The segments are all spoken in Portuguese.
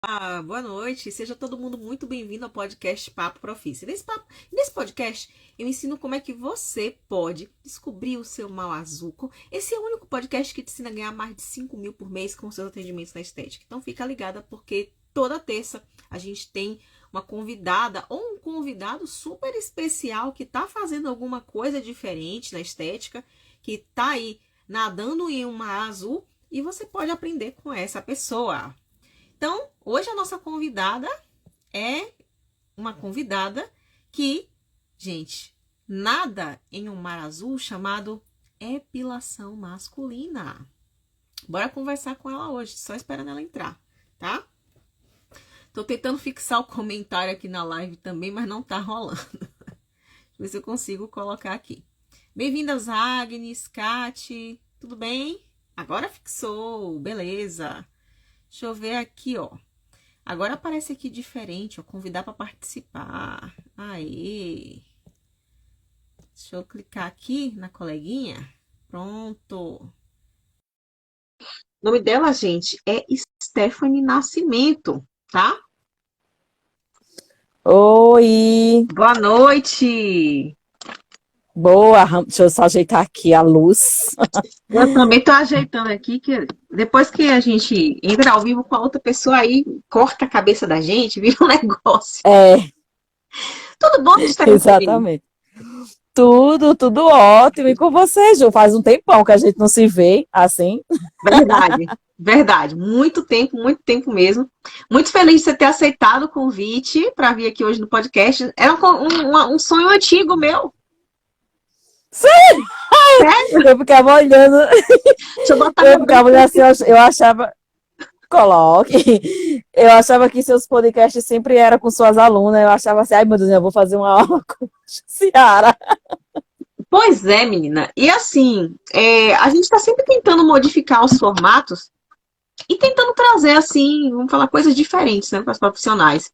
Boa noite, seja todo mundo muito bem-vindo ao podcast Papo Profício. Nesse podcast, eu ensino como é que você pode descobrir o seu mal azul. Esse é o único podcast que te ensina a ganhar mais de 5 mil por mês com seus atendimentos na estética. Então fica ligada porque toda terça a gente tem uma convidada ou um convidado super especial que está fazendo alguma coisa diferente na estética, que está aí nadando em um mar azul e você pode aprender com essa pessoa. Então, hoje a nossa convidada é uma convidada que, gente, nada em um mar azul chamado epilação masculina. Bora conversar com ela hoje, só esperando ela entrar, tá? Tô tentando fixar o comentário aqui na live também, mas não tá rolando. Deixa eu ver se eu consigo colocar aqui. Bem-vindas, Agnes, Kati, tudo bem? Agora fixou, beleza. Deixa eu ver aqui, ó. Agora aparece aqui diferente, ó. Convidar para participar. Aê! Deixa eu clicar aqui na coleguinha. Pronto. O nome dela, gente, é Stephanie Nascimento, tá? Oi, Boa noite! boa. Deixa eu só ajeitar aqui a luz. Eu também tô ajeitando aqui, que depois que a gente entra ao vivo com a outra pessoa aí, corta a cabeça da gente, vira um negócio. É, Tudo bom, Stephanie? exatamente. Tudo ótimo. E com você, Ju? Faz um tempão que a gente não se vê assim. Verdade, verdade. Muito tempo mesmo. Muito feliz de você ter aceitado o convite para vir aqui hoje no podcast. Era um sonho antigo meu. Sim, Sério? eu ficava olhando, Deixa eu botar eu meu ficava brinco olhando assim, aqui. eu achava, coloque. Eu achava que seus podcasts sempre eram com suas alunas. Eu achava assim, ai meu Deus, eu vou fazer uma aula com a Ciara. Pois é, menina. E assim, a gente está sempre tentando modificar os formatos e tentando trazer, assim, vamos falar, coisas diferentes, né, para os profissionais.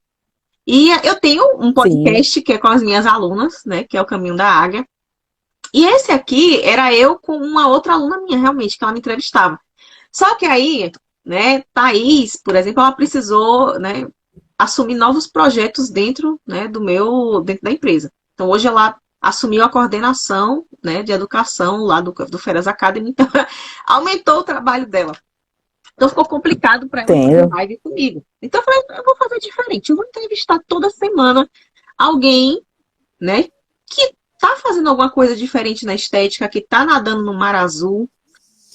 E eu tenho um Sim, podcast que é com as minhas alunas, né, que é o Caminho da Águia. E esse aqui era eu com uma outra aluna minha, realmente, que ela me entrevistava. Só que aí, né, Thaís, por exemplo, ela precisou, né, assumir novos projetos dentro, né, dentro da empresa. Então, hoje ela assumiu a coordenação, né, de educação lá do Feras Academy, então aumentou o trabalho dela. Então, ficou complicado para ela fazer entendo. live comigo. Então, eu falei, eu vou fazer diferente. Eu vou entrevistar toda semana alguém, né, que tá fazendo alguma coisa diferente na estética, que tá nadando no mar azul.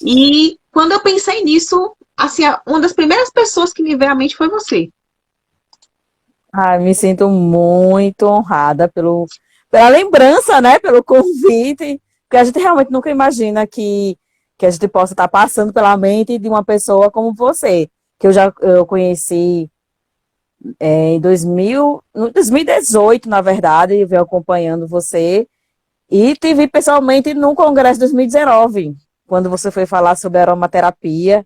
E quando eu pensei nisso, assim, uma das primeiras pessoas que me veio à mente foi você. Ai, me sinto muito honrada pela lembrança, né? Pelo convite, porque a gente realmente nunca imagina que a gente possa estar passando pela mente de uma pessoa como você, que eu conheci em 2018, na verdade, eu venho acompanhando você, e te vi pessoalmente no Congresso 2019, quando você foi falar sobre aromaterapia,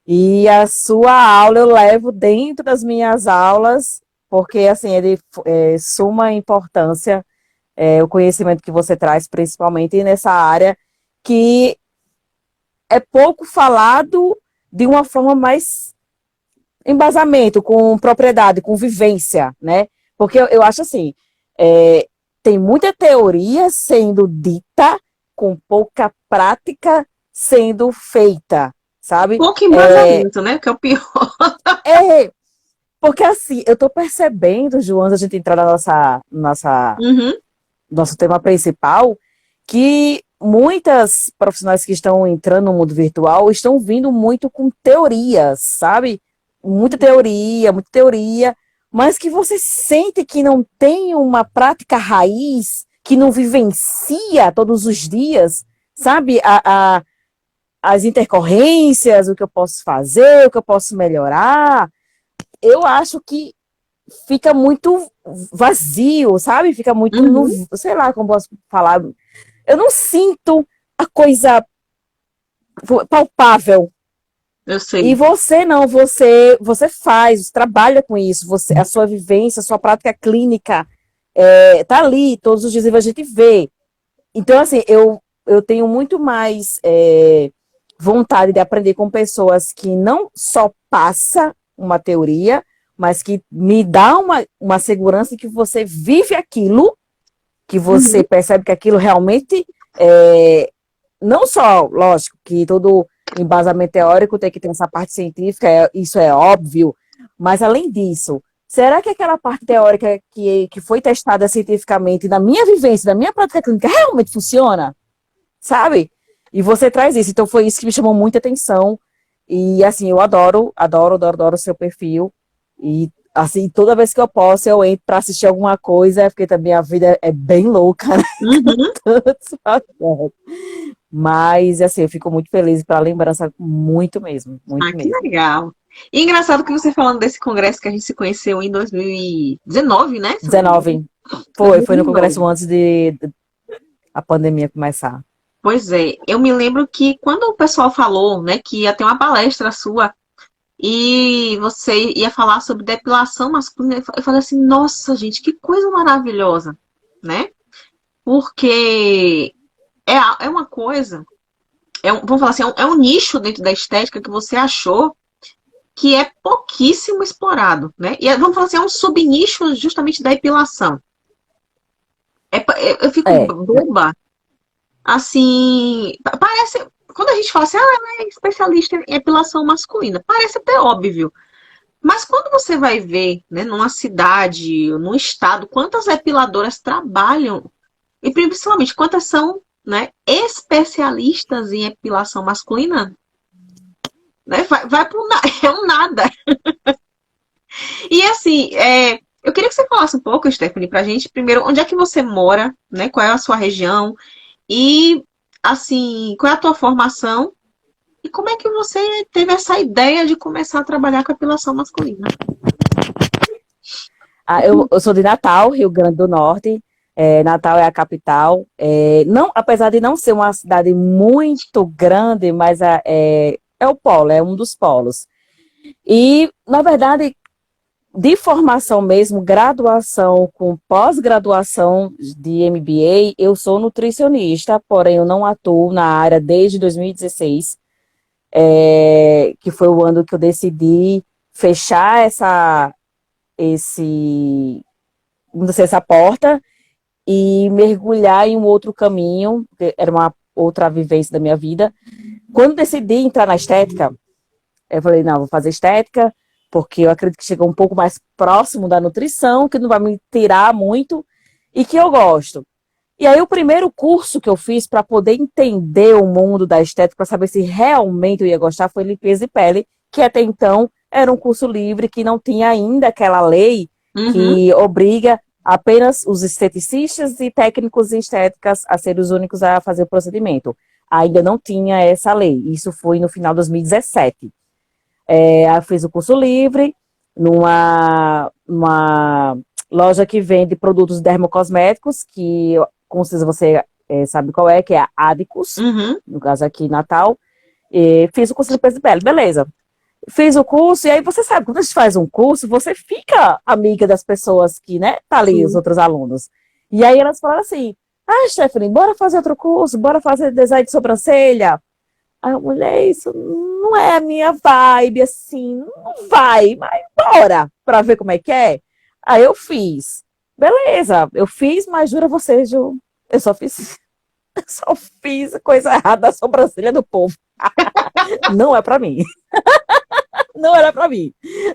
e a sua aula eu levo dentro das minhas aulas, porque assim, ele é suma importância, o conhecimento que você traz, principalmente nessa área, que é pouco falado de uma forma mais embasamento, com propriedade, com vivência, né? Porque eu acho assim, é, tem muita teoria sendo dita com pouca prática sendo feita, sabe? Pouco É, embasamento, né? Que é o pior. é, porque assim, eu tô percebendo, João, antes da gente entrar na Uhum. nosso tema principal, que muitas profissionais que estão entrando no mundo virtual estão vindo muito com teorias, sabe? Muita teoria, mas que você sente que não tem uma prática raiz, que não vivencia todos os dias, sabe? As intercorrências, o que eu posso fazer, o que eu posso melhorar. Eu acho que fica muito vazio, sabe? Fica muito no, Uhum. sei lá como posso falar. Eu não sinto a coisa palpável. Eu E sei. você não, você faz, trabalha com isso, você, a sua vivência, a sua prática clínica tá ali todos os dias e a gente vê. Então, assim, eu tenho muito mais vontade de aprender com pessoas que não só passa uma teoria, mas que me dá uma segurança que você vive aquilo, que você percebe que aquilo realmente não só, lógico, que todo embasamento teórico tem que ter essa parte científica, isso é óbvio, mas além disso, será que aquela parte teórica que foi testada cientificamente na minha vivência, na minha prática clínica, realmente funciona? Sabe? E você traz isso, então foi isso que me chamou muita atenção, e assim, eu adoro o seu perfil, e assim, toda vez que eu posso, eu entro para assistir alguma coisa, porque também a vida é bem louca, né? Mas, assim, eu fico muito feliz pela lembrança, muito mesmo, Ah, muito que mesmo. legal. E engraçado que você falando desse congresso que a gente se conheceu em 2019, né? Se eu não me engano. 19, foi no congresso 2019. antes de a pandemia começar. Pois é, eu me lembro que quando o pessoal falou, né, que ia ter uma palestra sua e você ia falar sobre depilação masculina, eu falei assim, nossa, gente, que coisa maravilhosa, né? Porque é uma coisa, vamos falar assim, é um nicho dentro da estética que você achou que é pouquíssimo explorado, né? E vamos falar assim, é um subnicho justamente da epilação. Eu fico É, boba, assim, parece, quando a gente fala assim, ela é especialista em epilação masculina, parece até óbvio. Mas quando você vai ver, né, numa cidade, num estado, quantas epiladoras trabalham, e principalmente quantas são, né, especialistas em epilação masculina, né, vai para é um nada. E assim, eu queria que você falasse um pouco, Stephanie, pra gente, primeiro, onde é que você mora, né? Qual é a sua região e, assim, qual é a tua formação e como é que você teve essa ideia de começar a trabalhar com a epilação masculina? eu sou de Natal, Rio Grande do Norte. Natal é a capital. Não, apesar de não ser uma cidade muito grande, mas é o polo, é um dos polos. E, na verdade, de formação mesmo, graduação com pós-graduação de MBA, eu sou nutricionista, porém eu não atuo na área desde 2016, que foi o ano que eu decidi fechar essa porta e mergulhar em um outro caminho, que era uma outra vivência da minha vida. Quando decidi entrar na estética, eu falei, não, vou fazer estética, porque eu acredito que chega um pouco mais próximo da nutrição, que não vai me tirar muito, e que eu gosto. E aí o primeiro curso que eu fiz para poder entender o mundo da estética, para saber se realmente eu ia gostar, foi limpeza de pele, que até então era um curso livre, que não tinha ainda aquela lei Uhum. que obriga apenas os esteticistas e técnicos em estéticas a serem os únicos a fazer o procedimento. Ainda não tinha essa lei. Isso foi no final de 2017. Eu fiz o curso livre numa loja que vende produtos dermocosméticos, que com certeza você sabe qual é, que é a Adicus, Uhum. no caso aqui em Natal. Fiz o curso de limpeza de pele, beleza. Fiz o curso, e aí você sabe, quando a gente faz um curso, você fica amiga das pessoas que, né, tá ali, os Sim. outros alunos. E aí elas falaram assim, Stephanie, bora fazer outro curso, bora fazer design de sobrancelha. Aí mulher, isso não é a minha vibe, assim, não vai, mas bora, pra ver como é que é. Aí eu fiz. Beleza, eu fiz, mas jura você, Ju, eu só fiz, eu só fiz coisa errada da sobrancelha do povo. Não é pra mim. Não era pra mim.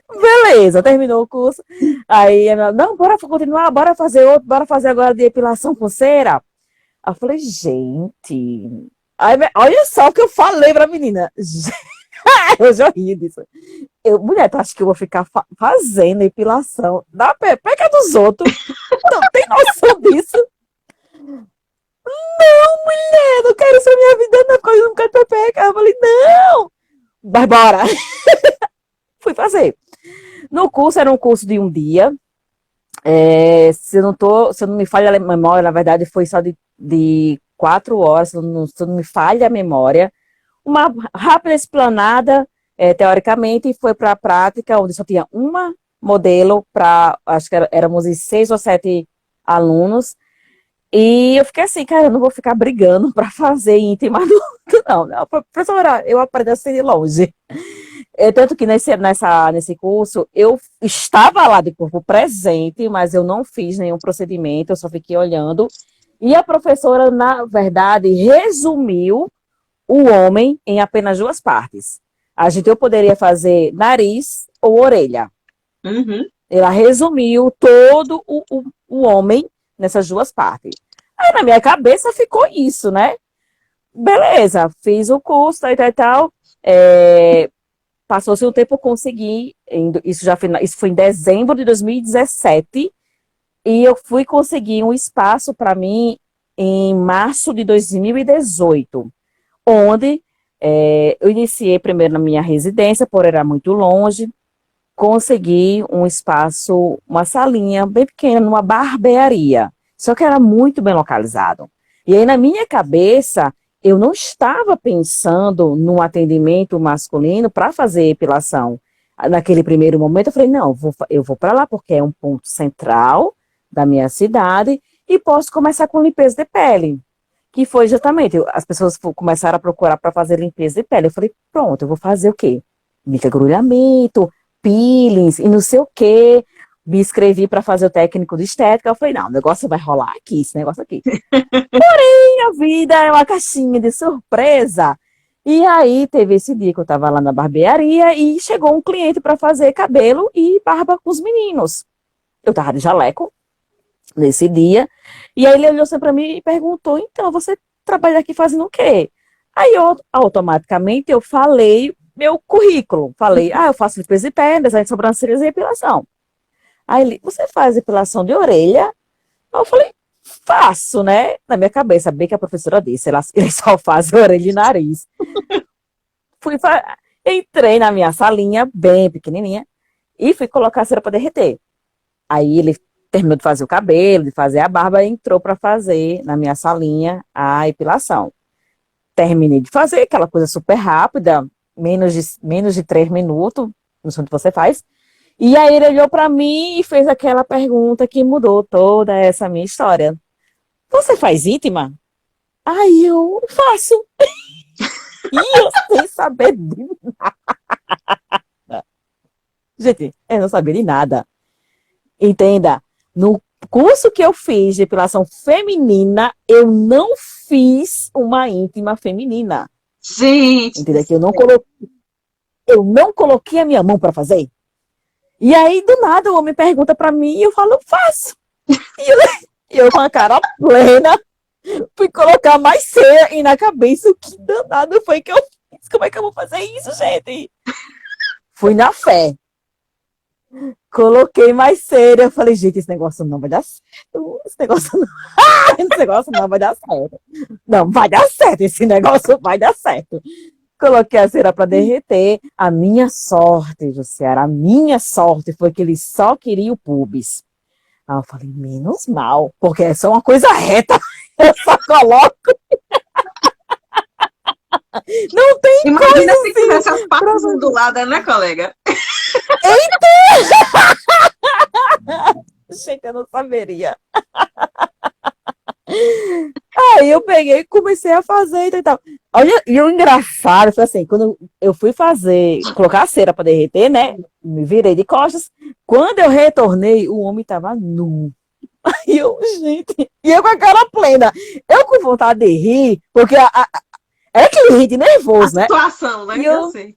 Beleza, terminou o curso. Aí ela, não, bora continuar, bora fazer outro, bora fazer agora de depilação com cera. Aí eu falei, gente. Aí, olha só o que eu falei pra menina. Eu já ri disso. Mulher, tu acha que eu vou ficar fazendo depilação da pepeca dos outros? Não tem noção disso? Não, mulher, não quero isso na minha vida, não, porque eu não quero pepeca. Eu falei, não, mas bora. Fui fazer. No curso, era um curso de um dia. Se eu não me falha a memória, na verdade, foi só de 4 horas, se não me falha a memória. Uma rápida explanada, teoricamente, e foi para a prática, onde só tinha uma modelo para, acho que éramos 6 ou 7 alunos. E eu fiquei assim, cara, eu não vou ficar brigando para fazer íntima adulto, não. Professora, eu aprendi assim de longe. Tanto que nesse curso eu estava lá de corpo presente, mas eu não fiz nenhum procedimento, eu só fiquei olhando. E a professora, na verdade, resumiu o homem em apenas duas partes. Eu poderia fazer nariz ou orelha. Uhum. Ela resumiu todo o homem nessas duas partes. Aí na minha cabeça ficou isso, né? Beleza, fiz o curso, tal. Passou-se um tempo, eu consegui, isso foi em dezembro de 2017, e eu fui conseguir um espaço para mim em março de 2018, onde eu iniciei primeiro na minha residência, por era muito longe, consegui um espaço, uma salinha bem pequena, numa barbearia, só que era muito bem localizado. E aí, na minha cabeça, eu não estava pensando num atendimento masculino para fazer epilação. Naquele primeiro momento, eu falei, não, eu vou para lá porque é um ponto central da minha cidade e posso começar com limpeza de pele. Que foi justamente, as pessoas começaram a procurar para fazer limpeza de pele. Eu falei, pronto, eu vou fazer o quê? Microagulhamento, peelings e não sei o quê. Me inscrevi para fazer o técnico de estética. Eu falei, não, o negócio vai rolar aqui, esse negócio aqui. Porém, a vida é uma caixinha de surpresa. E aí, teve esse dia que eu estava lá na barbearia e chegou um cliente para fazer cabelo e barba com os meninos. Eu estava de jaleco nesse dia. E aí, ele olhou assim para mim e perguntou, então, você trabalha aqui fazendo o quê? Aí, automaticamente, eu falei meu currículo. Falei, eu faço limpeza de pele, design de sobrancelhas e epilação. Aí ele, você faz epilação de orelha? Eu falei, faço, né? Na minha cabeça, bem que a professora disse, ele só faz orelha e nariz. Entrei na minha salinha, bem pequenininha, e fui colocar a cera para derreter. Aí ele terminou de fazer o cabelo, de fazer a barba, e entrou para fazer na minha salinha a epilação. Terminei de fazer aquela coisa super rápida, menos de 3 minutos, não sei o que você faz. E aí ele olhou para mim e fez aquela pergunta que mudou toda essa minha história. Você faz íntima? Aí eu faço. E eu sem saber de nada. Gente, eu não sabia de nada. Entenda, no curso que eu fiz de depilação feminina, eu não fiz uma íntima feminina. Gente, Entenda que eu não coloquei a minha mão para fazer. E aí, do nada, o homem pergunta para mim e eu falo, faço. E eu com a cara plena, fui colocar mais cera e na cabeça, o que danado foi que eu fiz? Como é que eu vou fazer isso, gente? Fui na fé. Coloquei mais cera. Eu falei, gente, esse negócio não vai dar certo. Esse negócio não vai dar certo. Não, vai dar certo. Esse negócio vai dar certo. Coloquei a cera para derreter. A minha sorte, Jussiara, a minha sorte foi que ele só queria o pubis. Aí eu falei, menos mal, porque é só uma coisa reta. Eu só coloco. Não tem imagina coisa se assim tivesse as patas onduladas, né, colega? Gente, eu não saberia. Aí eu peguei e comecei a fazer e tal. Olha, e o engraçado foi assim, quando eu fui colocar a cera para derreter, né? Me virei de costas. Quando eu retornei, o homem tava nu. Aí eu, gente, e eu com a cara plena. Eu com vontade de rir, porque é aquele rir de nervoso, né? Situação, né? E Eu sei.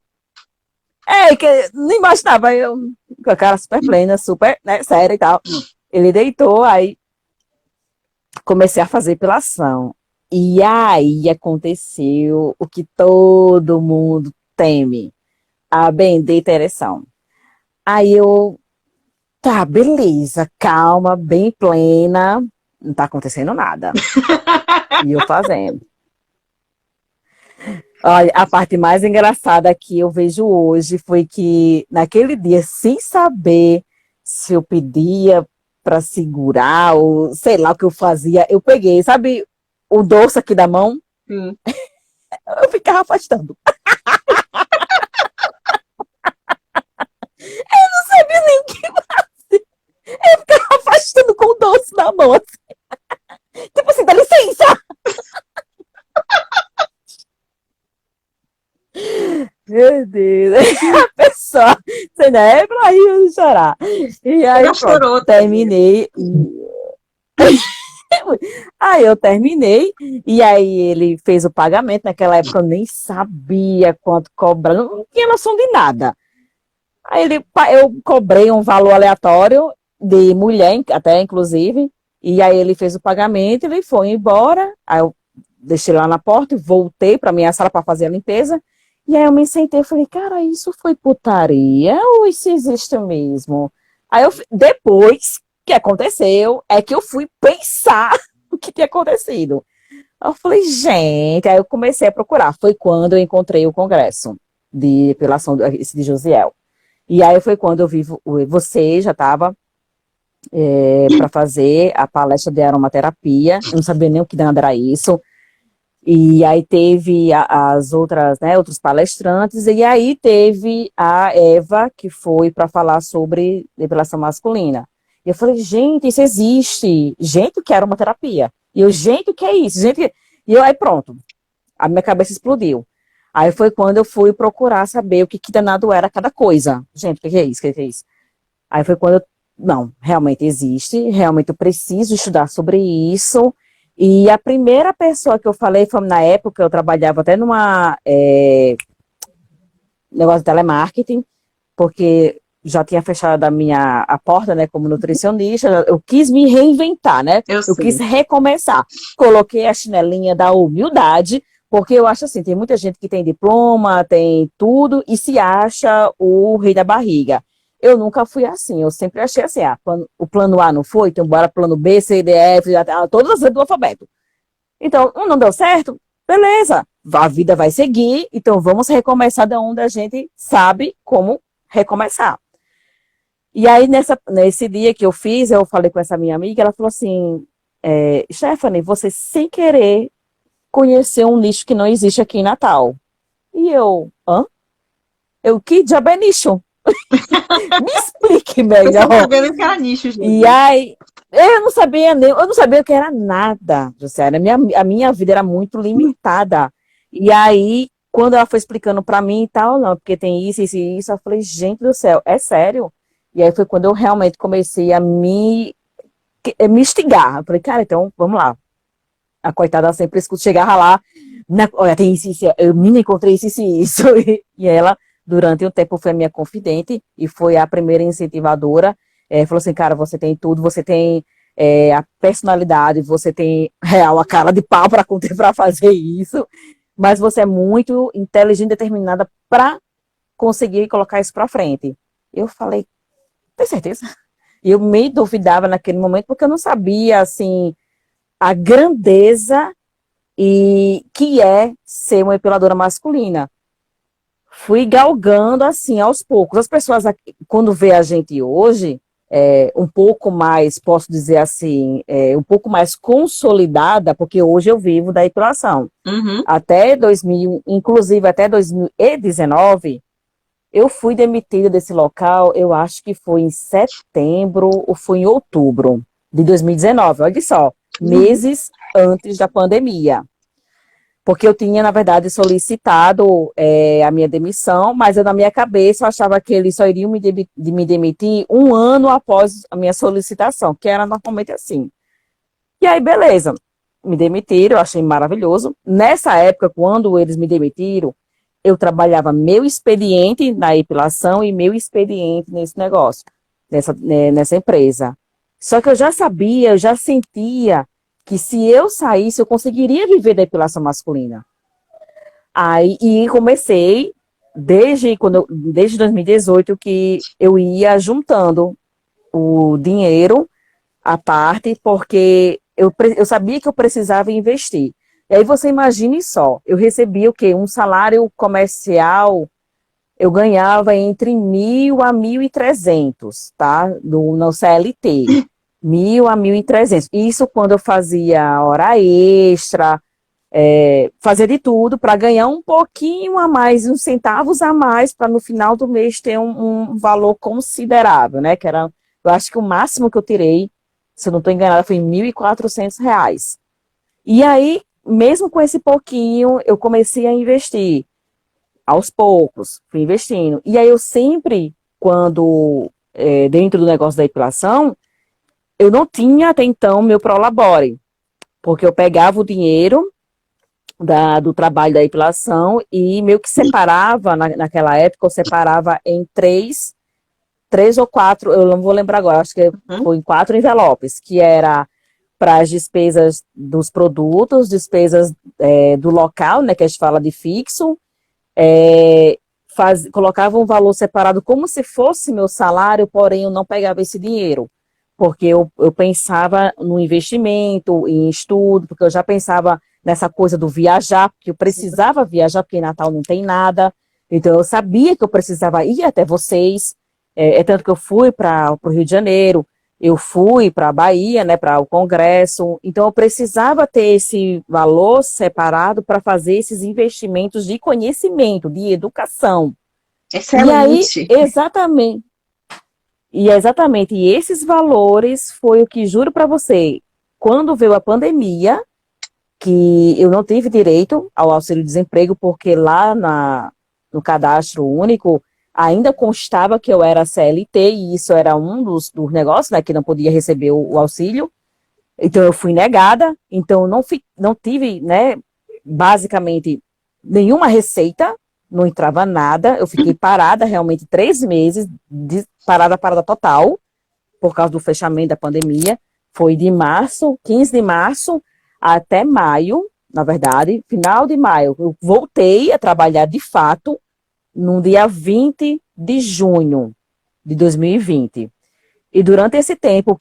que não imaginava, eu com a cara super plena, super, né, séria e tal. Ele deitou, aí comecei a fazer epilação. E aí aconteceu o que todo mundo teme, a bendita ereção. Aí eu, tá, beleza, calma, bem plena, não tá acontecendo nada. E eu fazendo. Olha, a parte mais engraçada que eu vejo hoje foi que naquele dia, sem saber se eu pedia para segurar ou sei lá o que eu fazia, eu peguei, sabe, o dorso aqui da mão, eu ficava afastando. Eu não sabia nem o que fazer. Eu ficava afastando com o dorso da mão, assim. Tipo assim, dá licença! Meu Deus. né? Pra rir de chorar. E aí, Já chorou, terminei. Aí eu terminei, e aí ele fez o pagamento. Naquela época eu nem sabia quanto cobrar, não tinha noção de nada. Aí eu cobrei um valor aleatório de mulher, até inclusive, e aí ele fez o pagamento, ele foi embora. Aí eu deixei lá na porta e voltei para minha sala para fazer a limpeza. E aí eu me sentei e falei, cara, isso foi putaria ou isso existe mesmo? Aí depois que aconteceu, é que eu fui pensar o que tinha acontecido. Aí eu falei, gente, aí eu comecei a procurar. Foi quando eu encontrei o congresso de depilação de Josiel. E aí foi quando eu vi você já estava para fazer a palestra de aromaterapia. Eu não sabia nem o que danado era isso. E aí teve as outras, né, outros palestrantes, e aí teve a Eva, que foi para falar sobre depilação masculina. E eu falei, gente, isso existe. Gente, o que era uma terapia? E eu, gente, o que é isso? Gente, e eu, aí pronto, a minha cabeça explodiu. Aí foi quando eu fui procurar saber o que danado era cada coisa. Gente, o que é isso? O que é isso? Aí foi quando não, realmente existe, realmente eu preciso estudar sobre isso. E a primeira pessoa que eu falei foi na época, eu trabalhava até numa negócio de telemarketing, porque já tinha fechado a porta, né, como nutricionista, eu quis me reinventar, né? Eu quis recomeçar. Coloquei a chinelinha da humildade, porque eu acho assim, tem muita gente que tem diploma, tem tudo, e se acha o rei da barriga. Eu nunca fui assim, eu sempre achei assim, o plano A não foi, então bora plano B, C, D, F, todas as letras do alfabeto. Então, não deu certo? Beleza, a vida vai seguir, então vamos recomeçar de onde a gente sabe como recomeçar. E aí, nesse dia que eu fiz, eu falei com essa minha amiga, ela falou assim, Stephanie, você sem querer conheceu um nicho que não existe aqui em Natal. E eu, hã? Que diabo é nicho? Me explique melhor. Você não sabia nem que era nicho, gente. E aí, eu não sabia o que era nada, José. A minha vida era muito limitada. E aí, quando ela foi explicando para mim e tal, não, porque tem isso, isso e isso, eu falei, gente do céu, é sério? E aí foi quando eu realmente comecei a me instigar. Eu falei, cara, então, vamos lá. A coitada sempre escuta, chegava lá, olha, tem isso, isso, eu me encontrei isso, isso. E ela, durante um tempo, foi a minha confidente e foi a primeira incentivadora. Falou assim, cara, você tem tudo, você tem a personalidade, você tem real a cara de pau para fazer isso, mas você é muito inteligente e determinada para conseguir colocar isso para frente. Eu falei, tem certeza? E eu me duvidava naquele momento porque eu não sabia, assim, a grandeza e que é ser uma epiladora masculina. Fui galgando assim aos poucos. As pessoas, quando vê a gente hoje, um pouco mais, posso dizer assim, um pouco mais consolidada, porque hoje eu vivo da epilação. Uhum. Inclusive até 2019, eu fui demitida desse local, eu acho que foi em setembro ou foi em outubro de 2019, olha só, meses antes da pandemia. Porque eu tinha, na verdade, solicitado a minha demissão, mas eu, na minha cabeça, eu achava que eles só iriam me demitir um ano após a minha solicitação, que era normalmente assim. E aí, beleza, me demitiram, eu achei maravilhoso. Nessa época, quando eles me demitiram, eu trabalhava meu expediente na epilação e meu expediente nesse negócio, nessa empresa. Só que eu já sabia, eu já sentia que se eu saísse, eu conseguiria viver da epilação masculina. Aí, e comecei, desde 2018, que eu ia juntando o dinheiro à parte, porque eu sabia que eu precisava investir. E aí você imagine só, eu recebia o quê? Um salário comercial, eu ganhava entre 1.000 a 1.300, tá? No CLT. 1.000 a 1.300. Isso quando eu fazia hora extra, fazia de tudo para ganhar um pouquinho a mais, uns centavos a mais, para no final do mês ter um valor considerável, né? Que era, eu acho que o máximo que eu tirei, se eu não estou enganada, foi R$ 1.400. E aí, mesmo com esse pouquinho, eu comecei a investir. Aos poucos, fui investindo. E aí eu sempre quando, dentro do negócio da depilação, eu não tinha até então meu Prolabore, porque eu pegava o dinheiro do trabalho da depilação e meio que separava, naquela época, eu separava em três ou quatro, eu não vou lembrar agora, acho que foi em 4 envelopes, que era para as despesas dos produtos, despesas do local, né, que a gente fala de fixo, colocava um valor separado como se fosse meu salário, porém eu não pegava esse dinheiro, porque eu pensava no investimento, em estudo, porque eu já pensava nessa coisa do viajar, porque eu precisava viajar, porque em Natal não tem nada, então eu sabia que eu precisava ir até vocês, tanto que eu fui para o Rio de Janeiro, eu fui para a Bahia, né, para o Congresso, então eu precisava ter esse valor separado para fazer esses investimentos de conhecimento, de educação. Excelente. E exatamente, e esses valores foi o que, juro para você, quando veio a pandemia, que eu não tive direito ao auxílio-desemprego, porque lá no cadastro único ainda constava que eu era CLT, e isso era um dos negócios, né, que não podia receber o auxílio. Então eu fui negada, então não tive, né, basicamente nenhuma receita, não entrava nada, eu fiquei parada realmente 3 meses, parada total, por causa do fechamento da pandemia. Foi de 15 de março, até maio, na verdade, final de maio. Eu voltei a trabalhar de fato no dia 20 de junho de 2020. E durante esse tempo,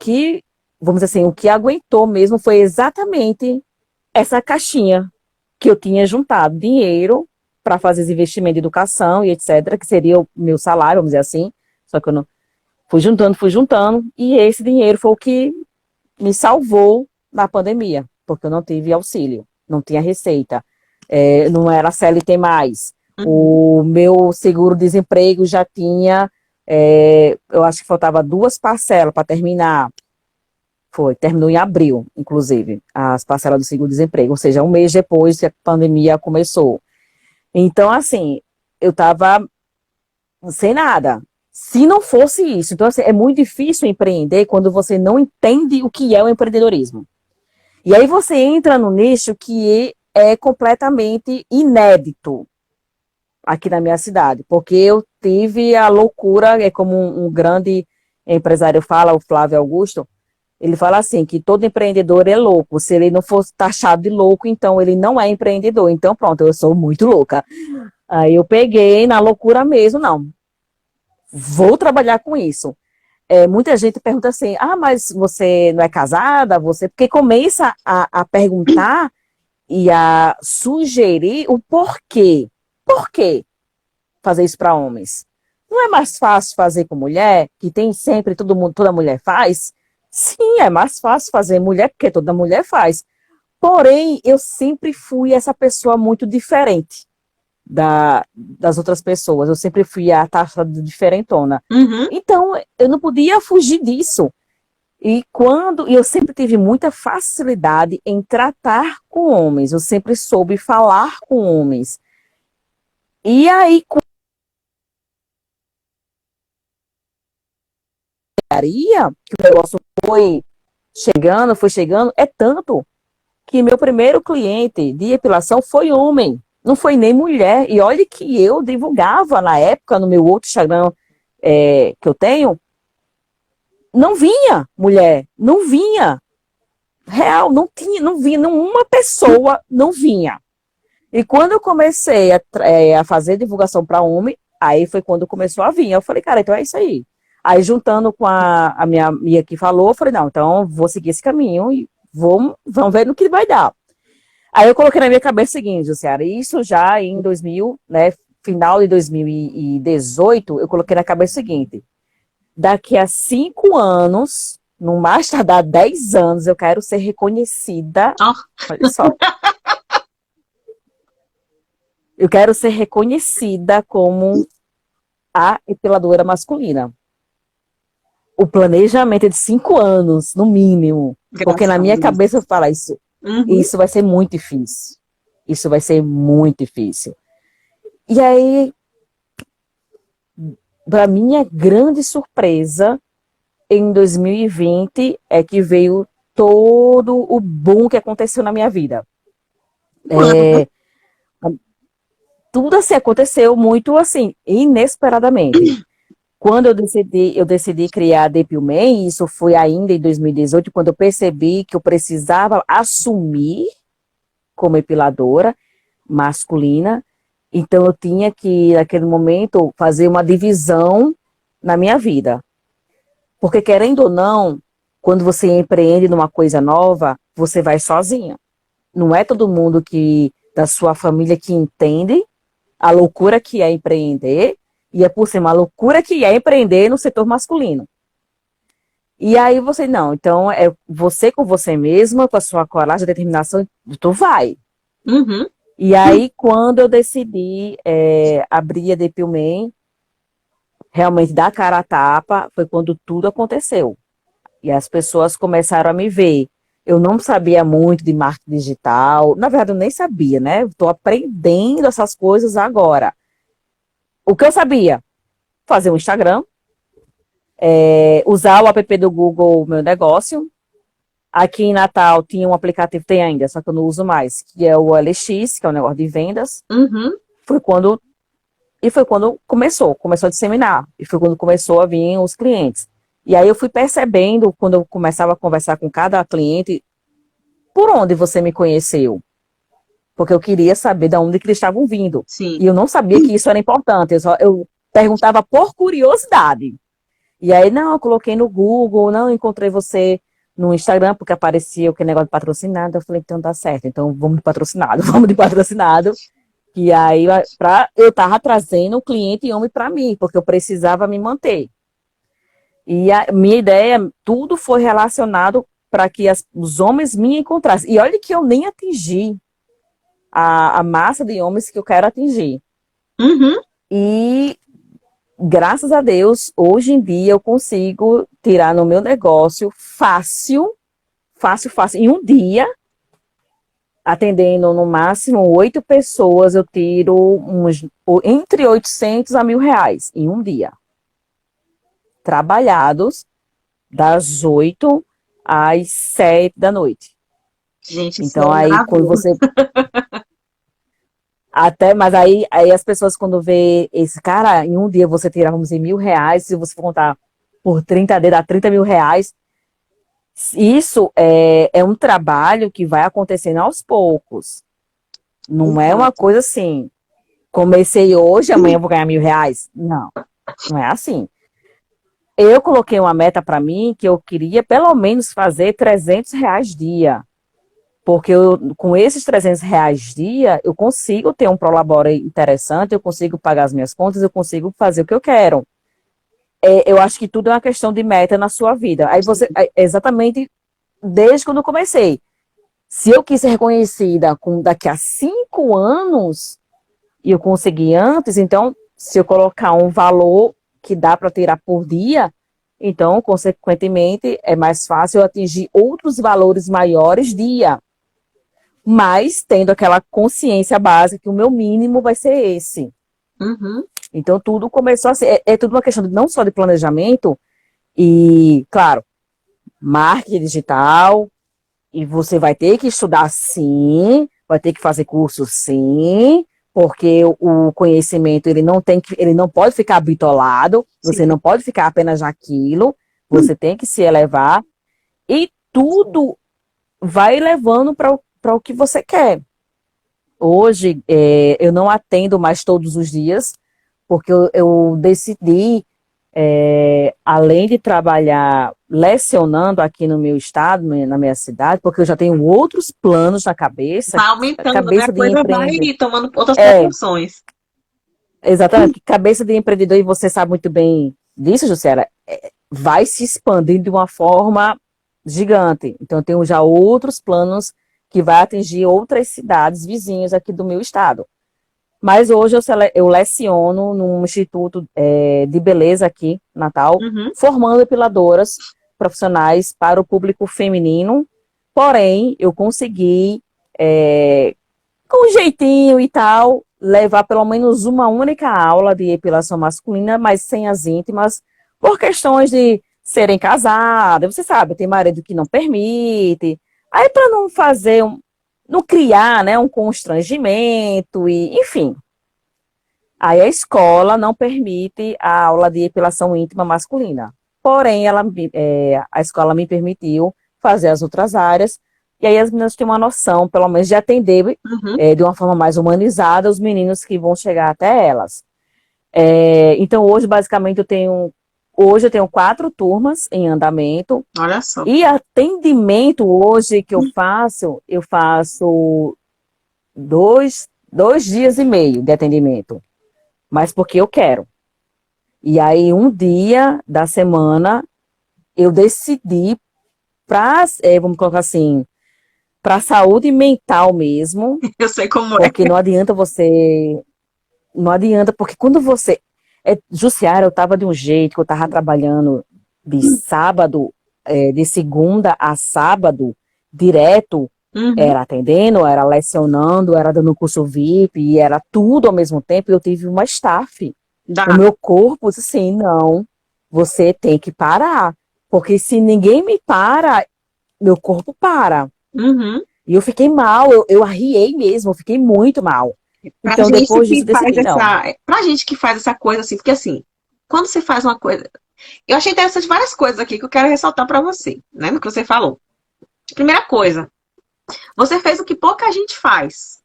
vamos dizer assim, o que aguentou mesmo foi exatamente essa caixinha que eu tinha juntado dinheiro para fazer esse investimento de educação e etc., que seria o meu salário, vamos dizer assim, só que eu não fui juntando, e esse dinheiro foi o que me salvou na pandemia, porque eu não tive auxílio, não tinha receita, não era CLT mais, o meu seguro-desemprego já tinha, eu acho que faltava 2 parcelas para terminar, terminou em abril, inclusive, as parcelas do seguro-desemprego, ou seja, um mês depois que a pandemia começou. Então, assim, eu estava sem nada. Se não fosse isso, então assim, é muito difícil empreender quando você não entende o que é o empreendedorismo. E aí você entra no nicho que é completamente inédito aqui na minha cidade, porque eu tive a loucura, como um grande empresário fala, o Flávio Augusto, ele fala assim, que todo empreendedor é louco, se ele não fosse taxado de louco, então ele não é empreendedor, então pronto, eu sou muito louca. Aí eu peguei na loucura mesmo, não, vou trabalhar com isso. Muita gente pergunta assim, mas você não é casada? Porque começa a perguntar e a sugerir o porquê. Por que fazer isso para homens? Não é mais fácil fazer com mulher, que tem sempre, toda mulher faz? Sim, é mais fácil fazer mulher, porque toda mulher faz. Porém, eu sempre fui essa pessoa muito diferente das outras pessoas. Eu sempre fui a taxa de diferentona. Então, eu não podia fugir disso. E eu sempre tive muita facilidade em tratar com homens. Eu sempre soube falar com homens. E aí, que o negócio foi chegando, é tanto que meu primeiro cliente de depilação foi homem, não foi nem mulher. E olha que eu divulgava na época, no meu outro Instagram que eu tenho, não vinha mulher, não vinha. Real, não vinha, uma pessoa não vinha. E quando eu comecei a fazer divulgação para homem, aí foi quando começou a vir. Eu falei, cara, então é isso aí. Aí, juntando com a minha amiga que falou, eu falei, não, então vou seguir esse caminho e vamos ver no que vai dar. Aí eu coloquei na minha cabeça o seguinte, Jussiara, isso já em 2000, né, final de 2018, eu coloquei na cabeça o seguinte, daqui a 5 anos, no mais tardar 10 anos, eu quero ser reconhecida, olha só, eu quero ser reconhecida como a depiladora masculina. O planejamento é de 5 anos, no mínimo. Porque na minha cabeça eu falo isso. Isso vai ser muito difícil. E aí, para minha grande surpresa, em 2020 é que veio todo o boom que aconteceu na minha vida. Quando? Tudo assim aconteceu muito assim, inesperadamente. Quando eu decidi criar a Depulman, isso foi ainda em 2018, quando eu percebi que eu precisava assumir como epiladora masculina. Então eu tinha que, naquele momento, fazer uma divisão na minha vida. Porque, querendo ou não, quando você empreende numa coisa nova, você vai sozinha. Não é todo mundo da sua família que entende a loucura que é empreender, e é por cima a loucura que é empreender no setor masculino. E aí você, não, então é você com você mesma, com a sua coragem, determinação, tu vai. Uhum. E aí, quando eu decidi abrir a Depulman, realmente dar cara a tapa, foi quando tudo aconteceu. E as pessoas começaram a me ver. Eu não sabia muito de marketing digital. Na verdade, eu nem sabia, né? Estou aprendendo essas coisas agora. O que eu sabia? Fazer um Instagram, usar o app do Google Meu Negócio. Aqui em Natal tinha um aplicativo, tem ainda, só que eu não uso mais, que é o OLX, que é um negócio de vendas. Uhum. Foi quando começou a disseminar. E foi quando começou a vir os clientes. E aí eu fui percebendo, quando eu começava a conversar com cada cliente, por onde você me conheceu? Porque eu queria saber de onde que eles estavam vindo. Sim. E eu não sabia que isso era importante. Eu perguntava por curiosidade. E aí, não, eu coloquei no Google, não, encontrei você no Instagram, porque aparecia o que negócio de patrocinado. Eu falei, então dá certo. Então vamos de patrocinado, vamos de patrocinado. E aí, eu tava trazendo o cliente homem para mim, porque eu precisava me manter. E a minha ideia, tudo foi relacionado para que os homens me encontrassem. E olha que eu nem atingi a massa de homens que eu quero atingir. Uhum. E, graças a Deus, hoje em dia eu consigo tirar no meu negócio fácil, em um dia, atendendo no máximo 8 pessoas, eu tiro entre 800 a R$ 1.000 em um dia. Trabalhados das 8 às 7 da noite. Gente, isso Então, é aí, quando maravilhoso. você. Mas aí as pessoas, quando vê esse cara, em um dia você tira, vamos dizer, R$ 1.000, se você for contar por 30 dias, dá R$ 30.000. Isso é um trabalho que vai acontecendo aos poucos. Não é uma Exato. coisa assim, comecei hoje, amanhã eu vou ganhar R$ 1.000. Não, não é assim. Eu coloquei uma meta para mim que eu queria pelo menos fazer R$ 300 dia. Porque com esses R$ 300 dia, eu consigo ter um prolabore interessante, eu consigo pagar as minhas contas, eu consigo fazer o que eu quero. Eu acho que tudo é uma questão de meta na sua vida. Aí você, exatamente desde quando eu comecei. Se eu quis ser reconhecida daqui a 5 anos, e eu consegui antes, então, se eu colocar um valor que dá para tirar por dia, então, consequentemente, é mais fácil eu atingir outros valores maiores dia. Mas tendo aquela consciência básica que o meu mínimo vai ser esse. Uhum. Então, tudo começou a ser. É tudo uma questão não só de planejamento e, claro, marketing digital. E você vai ter que estudar sim, vai ter que fazer curso sim, porque o conhecimento ele não pode ficar bitolado, você Sim. não pode ficar apenas naquilo, você tem que se elevar e tudo vai levando para o que você quer. Hoje eu não atendo mais todos os dias, porque eu decidi, além de trabalhar lecionando aqui no meu estado, na minha cidade, porque eu já tenho outros planos na cabeça, Vai aumentando, né? A cabeça de coisa vai empreender. tomando outras É, proporções. exatamente, cabeça de empreendedor, e você sabe muito bem disso, Jussiara, vai se expandindo de uma forma gigante. Então, eu tenho já outros planos que vai atingir outras cidades vizinhas aqui do meu estado. Mas hoje eu leciono num instituto de beleza aqui, em Natal, Uhum. formando depiladoras profissionais para o público feminino. Porém, eu consegui, com um jeitinho e tal, levar pelo menos uma única aula de epilação masculina, mas sem as íntimas, por questões de serem casadas, você sabe, tem marido que não permite. Aí para não fazer, não criar, né, um constrangimento, e enfim. Aí a escola não permite a aula de epilação íntima masculina. Porém, a escola me permitiu fazer as outras áreas, e aí as meninas têm uma noção, pelo menos, de atender de uma forma mais humanizada os meninos que vão chegar até elas. Então, hoje, basicamente, eu tenho 4 turmas em andamento. Olha só. E atendimento hoje que eu faço 2 dias e meio de atendimento. Mas porque eu quero. E aí, um dia da semana, eu decidi vamos colocar assim, para saúde mental mesmo. Eu sei como porque não adianta porque quando você... Jussiara, eu estava de um jeito que eu estava trabalhando de sábado, de segunda a sábado, direto, era atendendo, era lecionando, era dando curso VIP, e era tudo ao mesmo tempo, e eu tive uma staff. O meu corpo disse assim, não, você tem que parar, porque se ninguém me para, meu corpo para. E eu fiquei mal, eu arriei mesmo, eu fiquei muito mal. Então, depois disso, decidi não. Pra gente que faz essa coisa assim, porque assim, quando você faz uma coisa... Eu achei interessante várias coisas aqui que eu quero ressaltar pra você, né, no que você falou. Primeira coisa, você fez o que pouca gente faz.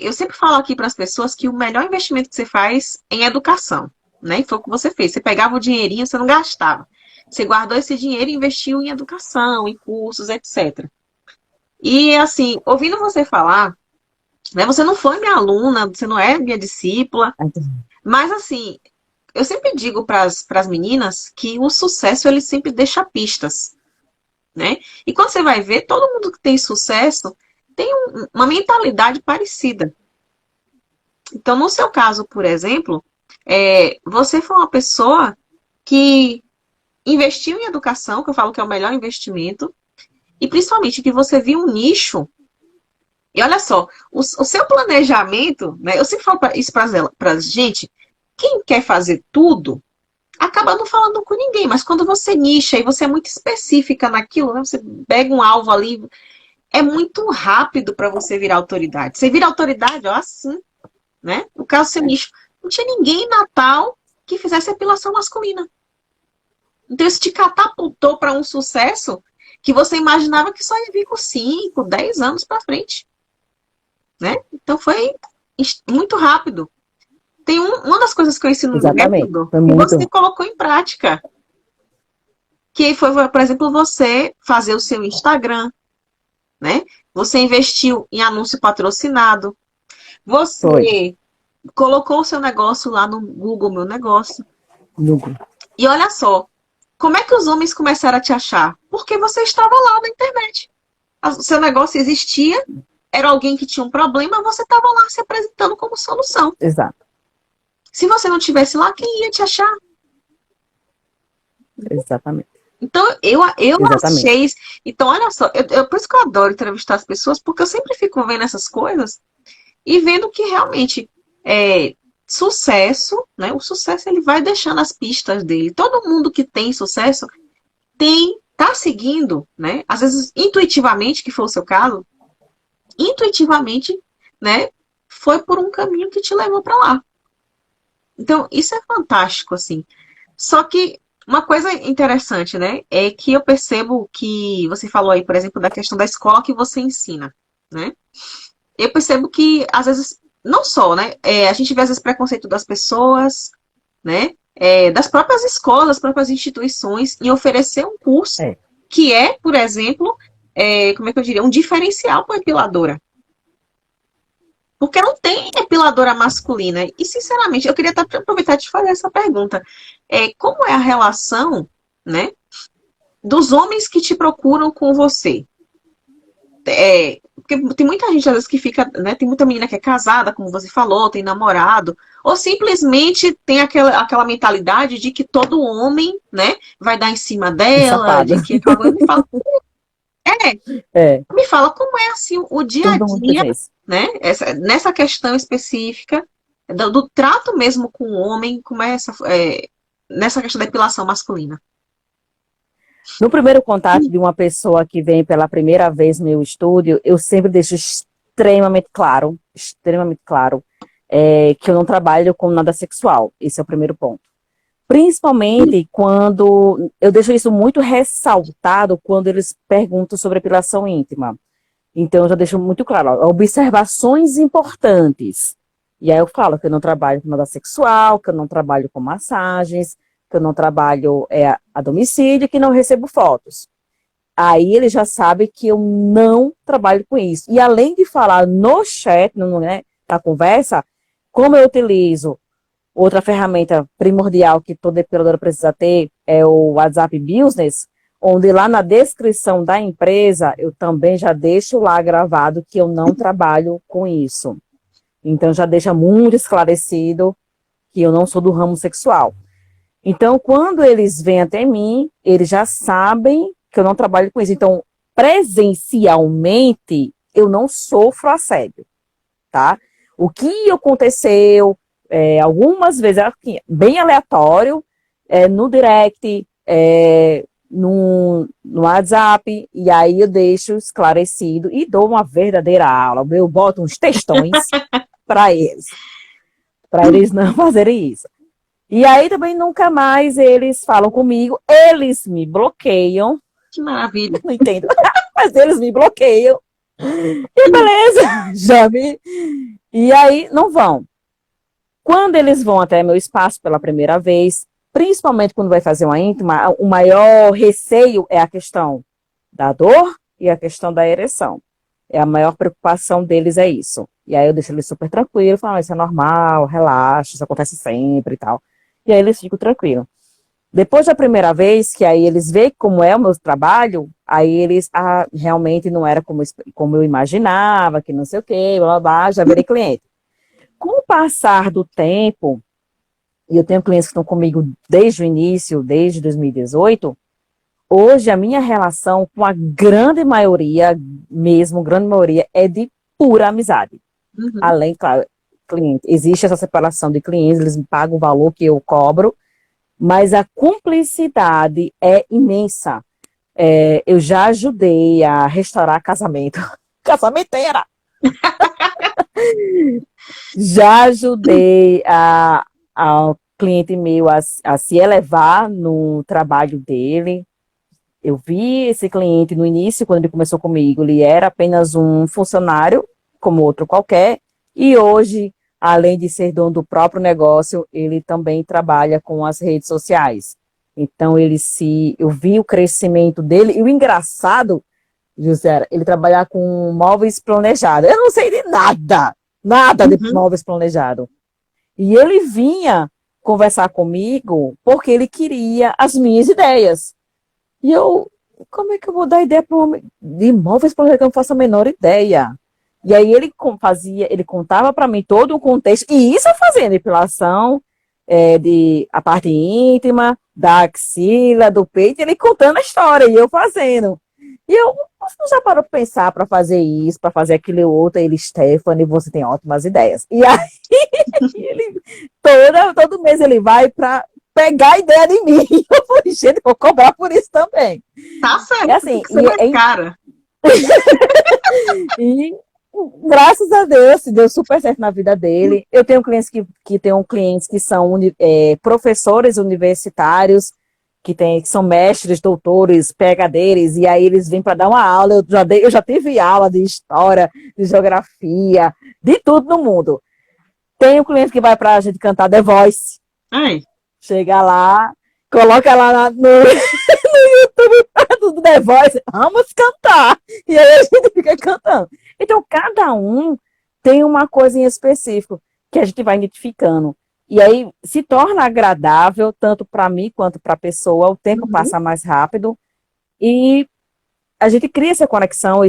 Eu sempre falo aqui para as pessoas que o melhor investimento que você faz é em educação, né? E foi o que você fez. Você pegava o dinheirinho, você não gastava. Você guardou esse dinheiro e investiu em educação, em cursos, etc. E assim, ouvindo você falar, né? Você não foi minha aluna, você não é minha discípula, mas assim, eu sempre digo para as meninas que o sucesso ele sempre deixa pistas, né? E quando você vai ver, todo mundo que tem sucesso tem uma mentalidade parecida. Então, no seu caso, por exemplo, você foi uma pessoa que investiu em educação, que eu falo que é o melhor investimento, e principalmente que você viu um nicho. E olha só, o seu planejamento, né? Eu sempre falo isso para gente, quem quer fazer tudo, acaba não falando com ninguém, mas quando você nicha e você é muito específica naquilo, né? Você pega um alvo ali, é muito rápido para você virar autoridade. Você vira autoridade, ó, assim, né? No caso do seu nicho, não tinha ninguém em Natal que fizesse epilação masculina. Então isso te catapultou para um sucesso que você imaginava que só ia vir com 5, 10 anos para frente, né? Então foi muito rápido. Tem uma das coisas que eu ensino no método que você colocou em prática. Que foi, por exemplo, você fazer o seu Instagram, né? Você investiu em anúncio patrocinado. Você colocou o seu negócio lá no Google Meu Negócio. E olha só, como é que os homens começaram a te achar? Porque você estava lá na internet. O seu negócio existia, era alguém que tinha um problema, você estava lá se apresentando como solução. Exato. Se você não estivesse lá, quem ia te achar? Exatamente. Então, eu achei... Então, olha só, por isso que eu adoro entrevistar as pessoas, porque eu sempre fico vendo essas coisas e vendo que realmente sucesso, né? O sucesso, ele vai deixando as pistas dele. Todo mundo que tem sucesso tá seguindo, né? Às vezes, intuitivamente, que foi o seu caso, intuitivamente, né? Foi por um caminho que te levou para lá. Então, isso é fantástico, assim. Só que uma coisa interessante, né, é que eu percebo que você falou aí, por exemplo, da questão da escola que você ensina, né? Eu percebo que, às vezes, não só, né, a gente vê, às vezes, preconceito das pessoas, né, das próprias escolas, das próprias instituições, em oferecer um curso que é, por exemplo, como é que eu diria, um diferencial para a epiladora. Porque não tem epiladora masculina. E, sinceramente, eu queria aproveitar de te fazer essa pergunta. Como é a relação, né, dos homens que te procuram com você? Porque tem muita gente, às vezes, que fica... né, tem muita menina que é casada, como você falou, tem namorado. Ou simplesmente tem aquela mentalidade de que todo homem, né, vai dar em cima dela. De que me fala, me fala como é assim o dia a dia né? Nessa questão específica do trato mesmo com o homem, nessa questão da depilação masculina. No primeiro contato de uma pessoa que vem pela primeira vez no meu estúdio, eu sempre deixo extremamente claro, que eu não trabalho com nada sexual. Esse é o primeiro ponto. Principalmente quando eu deixo isso muito ressaltado quando eles perguntam sobre epilação íntima. Então, eu já deixo muito claro, ó, observações importantes. E aí eu falo que eu não trabalho com nada sexual, que eu não trabalho com massagens, que eu não trabalho a domicílio, que não recebo fotos. Aí ele já sabe que eu não trabalho com isso. E além de falar no chat, na conversa, como eu utilizo outra ferramenta primordial que toda depiladora precisa ter, é o WhatsApp Business, onde lá na descrição da empresa, eu também já deixo lá gravado que eu não trabalho com isso. Então já deixa muito esclarecido que eu não sou do ramo sexual. Então, quando eles vêm até mim, eles já sabem que eu não trabalho com isso. Então, presencialmente, eu não sofro assédio, tá? O que aconteceu, algumas vezes, bem aleatório, no direct, no WhatsApp, e aí eu deixo esclarecido e dou uma verdadeira aula. Eu boto uns textões para eles não fazerem isso. E aí também nunca mais eles falam comigo, eles me bloqueiam. Que maravilha. Não entendo, mas eles me bloqueiam. E beleza, E aí não vão. Quando eles vão até meu espaço pela primeira vez, principalmente quando vai fazer uma íntima, o maior receio é a questão da dor e a questão da ereção. A maior preocupação deles é isso. E aí eu deixo eles super tranquilos, falo, isso é normal, relaxa, isso acontece sempre e tal. E aí eles ficam tranquilos. Depois da primeira vez, que aí eles veem como é o meu trabalho, aí eles, realmente não era como eu imaginava, que não sei o quê, blá, blá, blá, já virei cliente. Com o passar do tempo, e eu tenho clientes que estão comigo desde o início, desde 2018, hoje a minha relação com a grande maioria, é de pura amizade. Uhum. Além, claro, cliente, existe essa separação de clientes, eles me pagam o valor que eu cobro, mas a cumplicidade é imensa. Eu já ajudei a restaurar casamento. Casamenteira! Já ajudei ao cliente meu a se elevar no trabalho dele. Eu vi esse cliente no início, quando ele começou comigo, ele era apenas um funcionário, como outro qualquer, e hoje, além de ser dono do próprio negócio, ele também trabalha com as redes sociais. Então, eu vi o crescimento dele, e o engraçado, José, ele trabalhar com móveis planejados. Eu não sei de nada de móveis planejados. E ele vinha conversar comigo porque ele queria as minhas ideias. E eu, como é que eu vou dar ideia para um homem de imóveis planejados que eu não faço a menor ideia? E aí ele contava para mim todo o contexto, e isso eu fazia depilação, de a parte íntima, da axila, do peito, ele contando a história, e eu fazendo. E eu, você não já parou para pensar para fazer isso, para fazer aquele outro? Ele, Stephanie, você tem ótimas ideias. E aí, ele, todo mês ele vai para pegar a ideia de mim. Eu falei, gente, vou cobrar por isso também. Tá certo, assim, cara. E graças a Deus, deu super certo na vida dele. Eu tenho clientes que são professores universitários, que são mestres, doutores, PhDs, e aí eles vêm para dar uma aula. Eu já tive aula de história, de geografia, de tudo no mundo. Tenho cliente que vai para a gente cantar The Voice. Ai. Chega lá, coloca lá no YouTube do The Voice, vamos cantar. E aí a gente fica cantando. Então, cada um tem uma coisa em específico que a gente vai identificando. E aí se torna agradável, tanto para mim quanto para a pessoa, o tempo passa mais rápido e a gente cria essa conexão,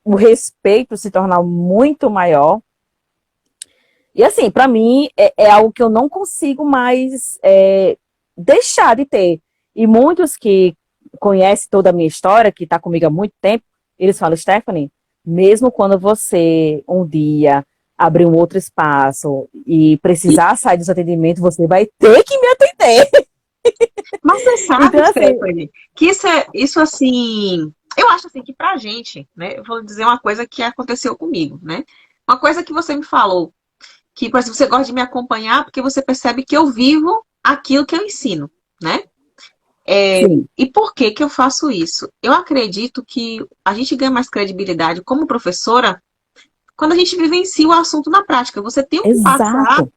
o respeito se torna muito maior. E assim, para mim, é algo que eu não consigo mais deixar de ter. E muitos que conhecem toda a minha história, que está comigo há muito tempo, eles falam, Stephanie, mesmo quando você um dia abrir um outro espaço e precisar sair do seu atendimento, você vai ter que me atender. Mas você sabe, Então, assim, Stephanie, que isso assim, eu acho assim que pra gente, né, eu vou dizer uma coisa que aconteceu comigo, né? Uma coisa que você me falou, que, por exemplo, você gosta de me acompanhar porque você percebe que eu vivo aquilo que eu ensino, né? sim, E por que que eu faço isso? Eu acredito que a gente ganha mais credibilidade como professora quando a gente vivencia o assunto na prática. Você tem que passar exato,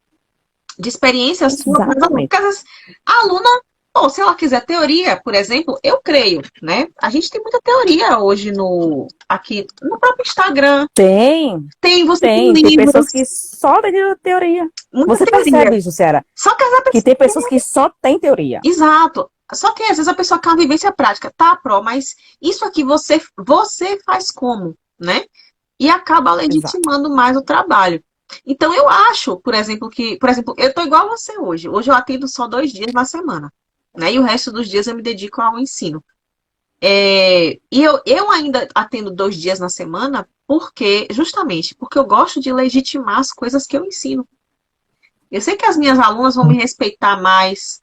de experiência sua para as alunas. exatamente. Porque às vezes a aluna, pô, se ela quiser teoria, por exemplo, eu creio, né? A gente tem muita teoria hoje aqui no próprio Instagram. Tem, Você tem tem pessoas livros, que só têm teoria. muita Você teoria. percebe isso, Ciara? Só que às Que vezes tem pessoas que só têm teoria. exato. Só que às vezes a pessoa quer uma vivência prática. Tá, Pro, mas isso aqui você faz como, né? E acaba Exato. legitimando mais o trabalho. Então eu acho, por exemplo, eu tô igual a você hoje. Hoje eu atendo só 2 dias na semana, né? E o resto dos dias eu me dedico ao ensino. E eu ainda atendo 2 dias na semana justamente porque eu gosto de legitimar as coisas que eu ensino. Eu sei que as minhas alunas vão me respeitar mais,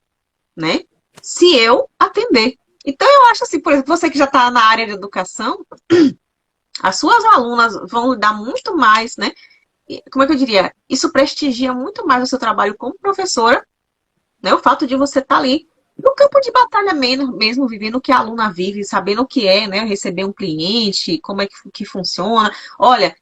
né? Se eu atender. Então, eu acho assim, por exemplo, você que já está na área de educação, as suas alunas vão lhe dar muito mais, né? Como é que eu diria? Isso prestigia muito mais o seu trabalho como professora, né? O fato de você estar ali no campo de batalha mesmo, vivendo o que a aluna vive, sabendo o que é, né? Receber um cliente, como é que funciona. Olha,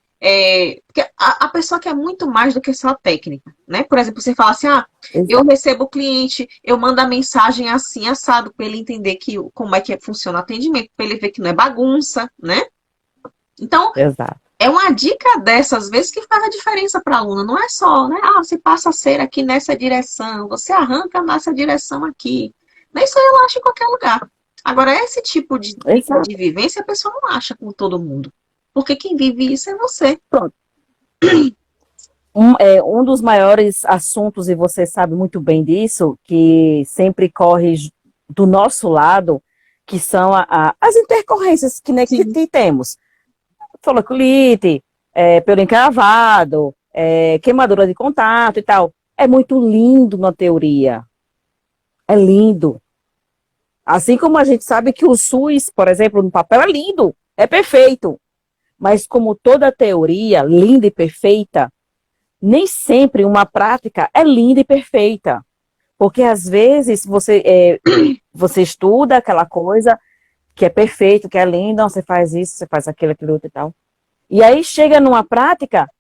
porque a pessoa quer muito mais do que só a técnica, né? Por exemplo, você fala assim, eu Exato. recebo o cliente, eu mando a mensagem assim, assado, para ele entender como é que funciona o atendimento, para ele ver que não é bagunça, né? Então, Exato. é uma dica dessas, às vezes, que faz a diferença para a aluna. Não é só, né? Você passa a ser aqui nessa direção, você arranca nessa direção aqui. Nem isso eu acho em qualquer lugar. Agora, esse tipo de dica de Exato. vivência, a pessoa não acha com todo mundo. Porque quem vive isso é você. Pronto. Um dos maiores assuntos, e você sabe muito bem disso, que sempre corre do nosso lado, que são as intercorrências Sim. que temos. Folliculite, pelo encravado, queimadura de contato e tal. É muito lindo na teoria. É lindo. Assim como a gente sabe que o SUS, por exemplo, no papel é lindo, é perfeito. Mas como toda teoria linda e perfeita, nem sempre uma prática é linda e perfeita. Porque às vezes você estuda aquela coisa que é perfeito, que é linda, você faz isso, você faz aquilo, aquilo outro e tal. E aí chega numa prática,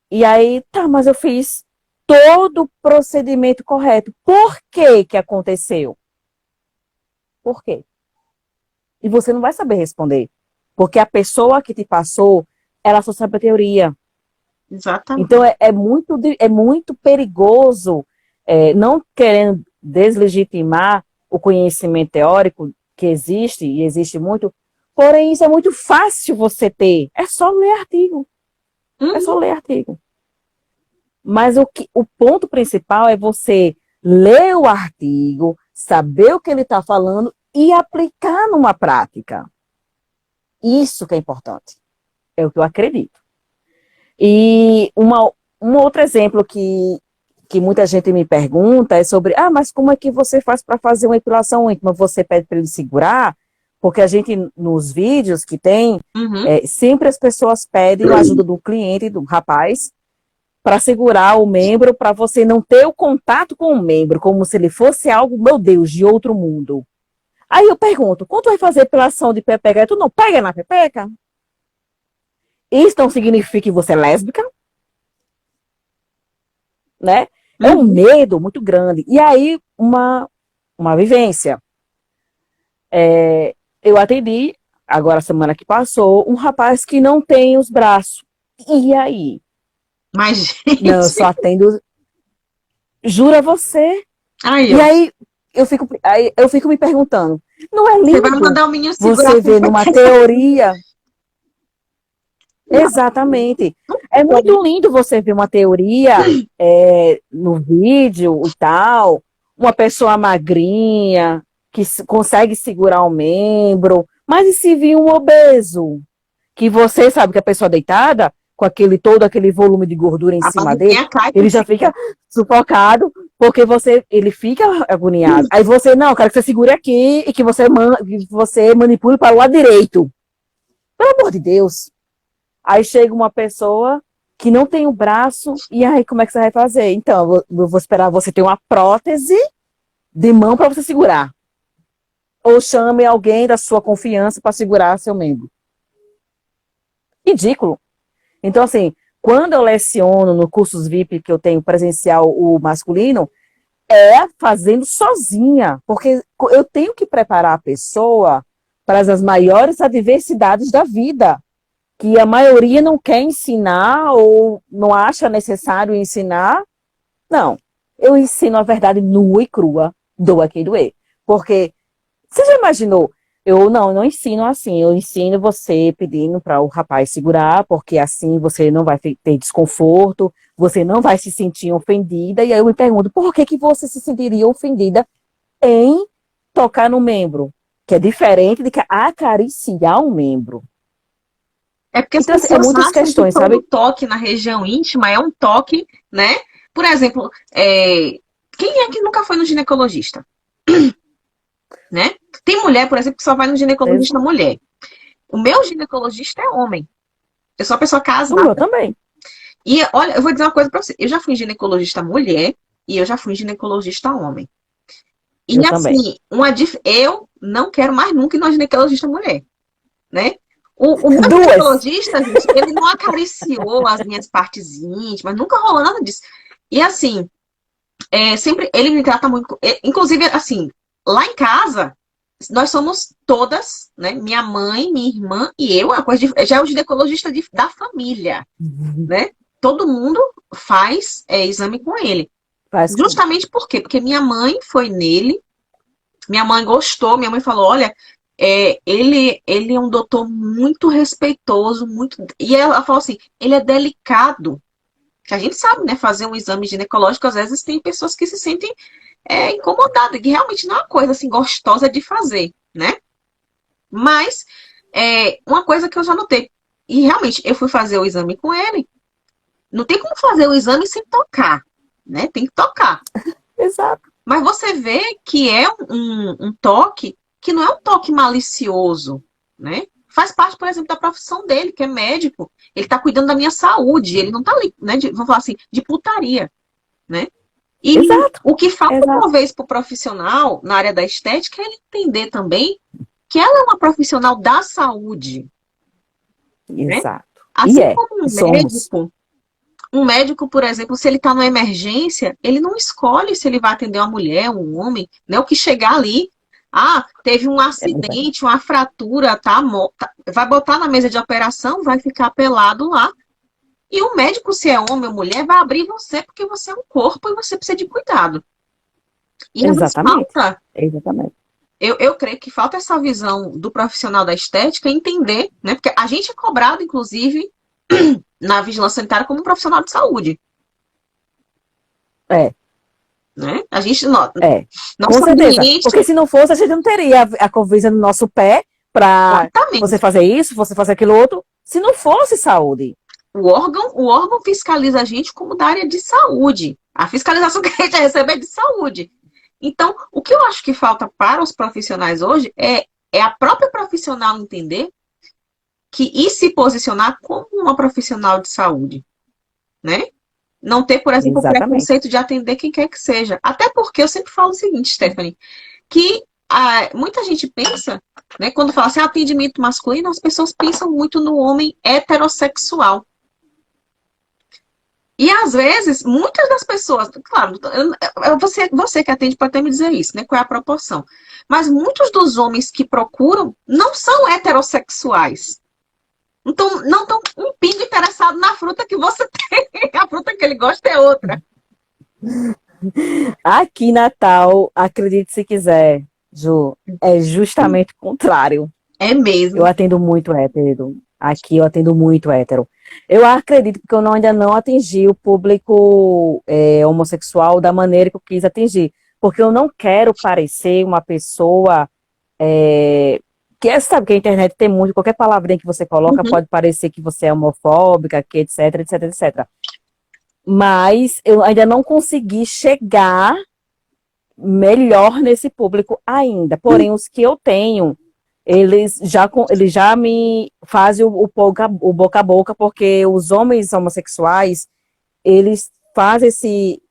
e aí, tá, mas eu fiz todo o procedimento correto. Por que que aconteceu? Por quê? E você não vai saber responder. Porque a pessoa que te passou, ela só sabe a teoria. Então Exatamente. é muito perigoso, não querendo deslegitimar o conhecimento teórico que existe, e existe muito, porém isso é muito fácil você ter. É só ler artigo. É só Uhum. ler artigo. Mas o ponto principal é você ler o artigo, saber o que ele está falando e aplicar numa prática. Isso que é importante. É o que eu acredito. E um outro exemplo que muita gente me pergunta é sobre, mas como é que você faz para fazer uma epilação íntima? Você pede para ele segurar? Porque a gente, nos vídeos que tem, Uhum. sempre as pessoas pedem a ajuda do cliente, do rapaz, para segurar o membro, para você não ter o contato com o membro, como se ele fosse algo, meu Deus, de outro mundo. Aí eu pergunto, quando tu vai fazer epilação de pepeca, tu não pega na pepeca? Isso não significa que você é lésbica, né? É um Uhum. medo muito grande. E aí, uma vivência. Eu atendi, agora semana que passou, um rapaz que não tem os braços. E aí? Mas, Não, eu só gente, atendo, jura você? aí, E ó. aí eu fico me perguntando, não é Você vai lindo mandar o menino segurar você com o ver numa teoria? Exatamente. É muito lindo você ver uma teoria no vídeo e tal, uma pessoa magrinha que consegue segurar um membro, mas e se vir um obeso que você sabe que a pessoa deitada, com todo aquele volume de gordura em cima dele, ele já fica sufocado, porque ele fica agoniado. Aí você, não, eu quero que você segure aqui e que você manipule para o lado direito. Pelo amor de Deus. Aí chega uma pessoa que não tem o braço, e aí como é que você vai fazer? Então, eu vou esperar você ter uma prótese de mão para você segurar. Ou chame alguém da sua confiança para segurar seu membro. Ridículo. Então, assim, quando eu leciono no cursos VIP que eu tenho presencial o masculino, é fazendo sozinha, porque eu tenho que preparar a pessoa para as maiores adversidades da vida, que a maioria não quer ensinar ou não acha necessário ensinar. Não, eu ensino a verdade nua e crua, doa quem doer. Porque, você já imaginou? Eu não ensino assim, eu ensino você pedindo para o rapaz segurar, porque assim você não vai ter desconforto, você não vai se sentir ofendida, e aí eu me pergunto, por que você se sentiria ofendida em tocar no membro? Que é diferente de que acariciar um membro. É porque então, as pessoas muitas acham questões, que todo sabe? toque na região íntima é um toque, né? Por exemplo, quem é que nunca foi no ginecologista? Né? Tem mulher, por exemplo, que só vai no ginecologista mulher. O meu ginecologista é homem. Eu sou uma pessoa casada. O meu também. E olha, eu vou dizer uma coisa pra você. Eu já fui ginecologista mulher e eu já fui ginecologista homem. E eu assim, eu não quero mais nunca ir no ginecologista mulher, né? O meu ginecologista, gente, ele não acariciou as minhas partes íntimas, nunca rolou nada disso. E assim, sempre ele me trata muito. Inclusive, assim, lá em casa, nós somos todas, né? Minha mãe, minha irmã e eu, já é o ginecologista da família, né? Todo mundo faz exame com ele. Justamente por quê? Porque minha mãe foi nele, minha mãe gostou, minha mãe falou, olha, ele é um doutor muito respeitoso, muito. E ela falou assim, ele é delicado. Que a gente sabe, né? Fazer um exame ginecológico, às vezes tem pessoas que se sentem incomodadas, que realmente não é uma coisa assim gostosa de fazer, né? Mas uma coisa que eu já notei, e realmente eu fui fazer o exame com ele, não tem como fazer o exame sem tocar, né? Tem que tocar. Exato. Mas você vê que é um toque que não é um toque malicioso, né? Faz parte, por exemplo, da profissão dele, que é médico. Ele está cuidando da minha saúde, ele não está ali, né? Vamos falar assim, de putaria, né? E Exato. O que falta, talvez, para o profissional na área da estética é ele entender também que ela é uma profissional da saúde. Exato. Né? Assim como um médico, por exemplo, se ele está numa emergência, ele não escolhe se ele vai atender uma mulher, um homem, né? O que chegar ali, teve um acidente, uma fratura, vai botar na mesa de operação, vai ficar pelado lá. E o médico, se é homem ou mulher, vai abrir você porque você é um corpo e você precisa de cuidado. E Exatamente. Falta, Exatamente. eu creio que falta essa visão do profissional da estética entender, né? Porque a gente é cobrado, inclusive, na vigilância sanitária como um profissional de saúde. Né? A gente não. Com certeza. Porque se não fosse, a gente não teria a Convisa no nosso pé para você fazer isso, você fazer aquilo outro, se não fosse saúde. O órgão fiscaliza a gente como da área de saúde. A fiscalização que a gente recebe é de saúde. Então, o que eu acho que falta para os profissionais hoje é a própria profissional entender e se posicionar como uma profissional de saúde. Né? Não ter, por exemplo, o preconceito de atender quem quer que seja. Até porque eu sempre falo o seguinte, Stephanie, que muita gente pensa, né, quando fala assim, atendimento masculino, as pessoas pensam muito no homem heterossexual. E às vezes, muitas das pessoas, claro, você que atende pode até me dizer isso, né? Qual é a proporção? Mas muitos dos homens que procuram não são heterossexuais. Então, não estão um pingo interessado na fruta que você tem. A fruta que ele gosta é outra. Aqui em Natal, acredite se quiser, Ju, é justamente o contrário. É mesmo. Eu atendo muito hétero. Aqui eu atendo muito hétero. Eu acredito que eu ainda não atingi o público homossexual da maneira que eu quis atingir. Porque eu não quero parecer uma pessoa que sabe que a internet tem muito, qualquer palavrinha que você coloca pode parecer que você é homofóbica, que etc, etc, etc. Mas eu ainda não consegui chegar melhor nesse público ainda. Porém, os que eu tenho, eles já me fazem o boca a boca, porque os homens homossexuais, eles fazem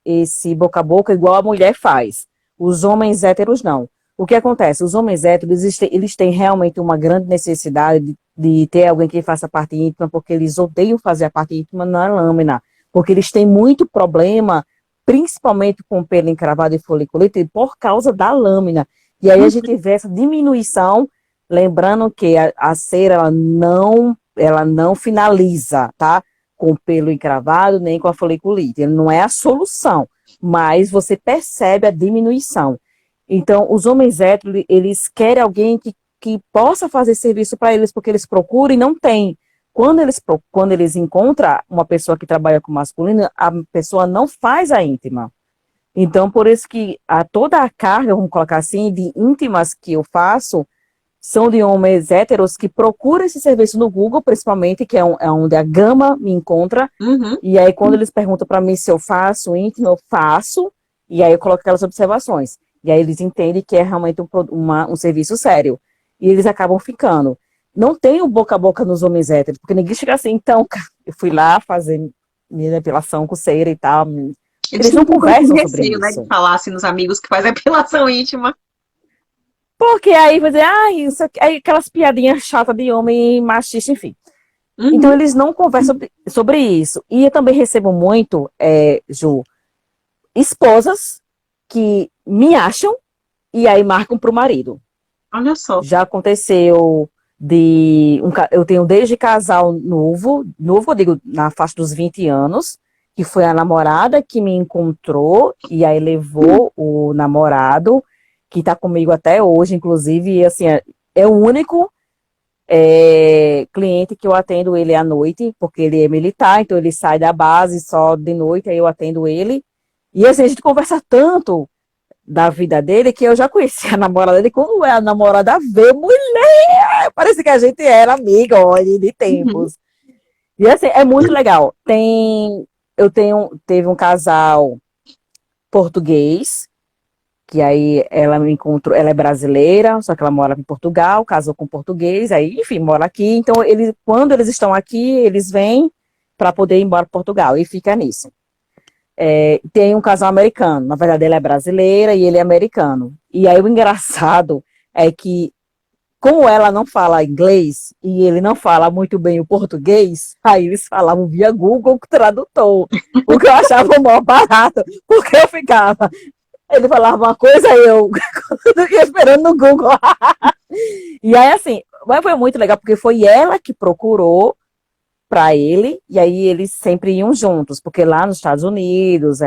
esse boca a boca igual a mulher faz. Os homens héteros não. O que acontece? Os homens héteros, eles têm realmente uma grande necessidade de ter alguém que faça a parte íntima, porque eles odeiam fazer a parte íntima na lâmina, porque eles têm muito problema, principalmente com pelo encravado e foliculite, por causa da lâmina. E aí a gente vê essa diminuição, lembrando que a cera, ela não finaliza, tá? Com o pelo encravado, nem com a foliculite. Ele não é a solução, mas você percebe a diminuição. Então, os homens héteros, eles querem alguém que possa fazer serviço para eles, porque eles procuram e não tem. Quando eles encontram uma pessoa que trabalha com masculino, a pessoa não faz a íntima. Então, por isso que toda a carga, vamos colocar assim, de íntimas que eu faço, são de homens héteros que procuram esse serviço no Google, principalmente, que é onde a gama me encontra. E aí, quando eles perguntam para mim se eu faço íntimo, eu faço, e aí eu coloco aquelas observações. E aí eles entendem que é realmente um serviço sério. E eles acabam ficando. Não tem o boca a boca nos homens héteros, porque ninguém chega assim, então, eu fui lá fazer minha depilação com cera e tal. Eles não conversam sobre isso. Né, de falar assim nos amigos que faz depilação íntima. Porque aí vai dizer, isso aqui, aí aquelas piadinhas chatas de homem machista, enfim. Então eles não conversam sobre isso. E eu também recebo muito, Ju, esposas que me acham e aí marcam pro marido. Olha só. Já aconteceu eu tenho desde casal novo, eu digo, na faixa dos 20 anos, que foi a namorada que me encontrou e aí levou o namorado, que tá comigo até hoje, inclusive, e assim, é o único cliente que eu atendo ele à noite, porque ele é militar, então ele sai da base só de noite, aí eu atendo ele. E assim, a gente conversa tanto da vida dele que eu já conheci a namorada dele, como é a namorada ver mulher! Parece que a gente era amiga, olha, de tempos. E assim, é muito legal. Teve um casal português, que aí ela me encontrou, ela é brasileira, só que ela mora em Portugal, casou com português, aí, enfim, mora aqui. Então, quando eles estão aqui, eles vêm para poder ir embora para Portugal, e fica nisso. Tem um casal americano, na verdade ela é brasileira e ele é americano. E aí o engraçado é que, como ela não fala inglês e ele não fala muito bem o português, aí eles falavam via Google Tradutor, o que eu achava mó barato, porque eu ficava, ele falava uma coisa e eu ia esperando no Google. E aí assim, mas foi muito legal, porque foi ela que procurou para ele, e aí eles sempre iam juntos, porque lá nos Estados Unidos,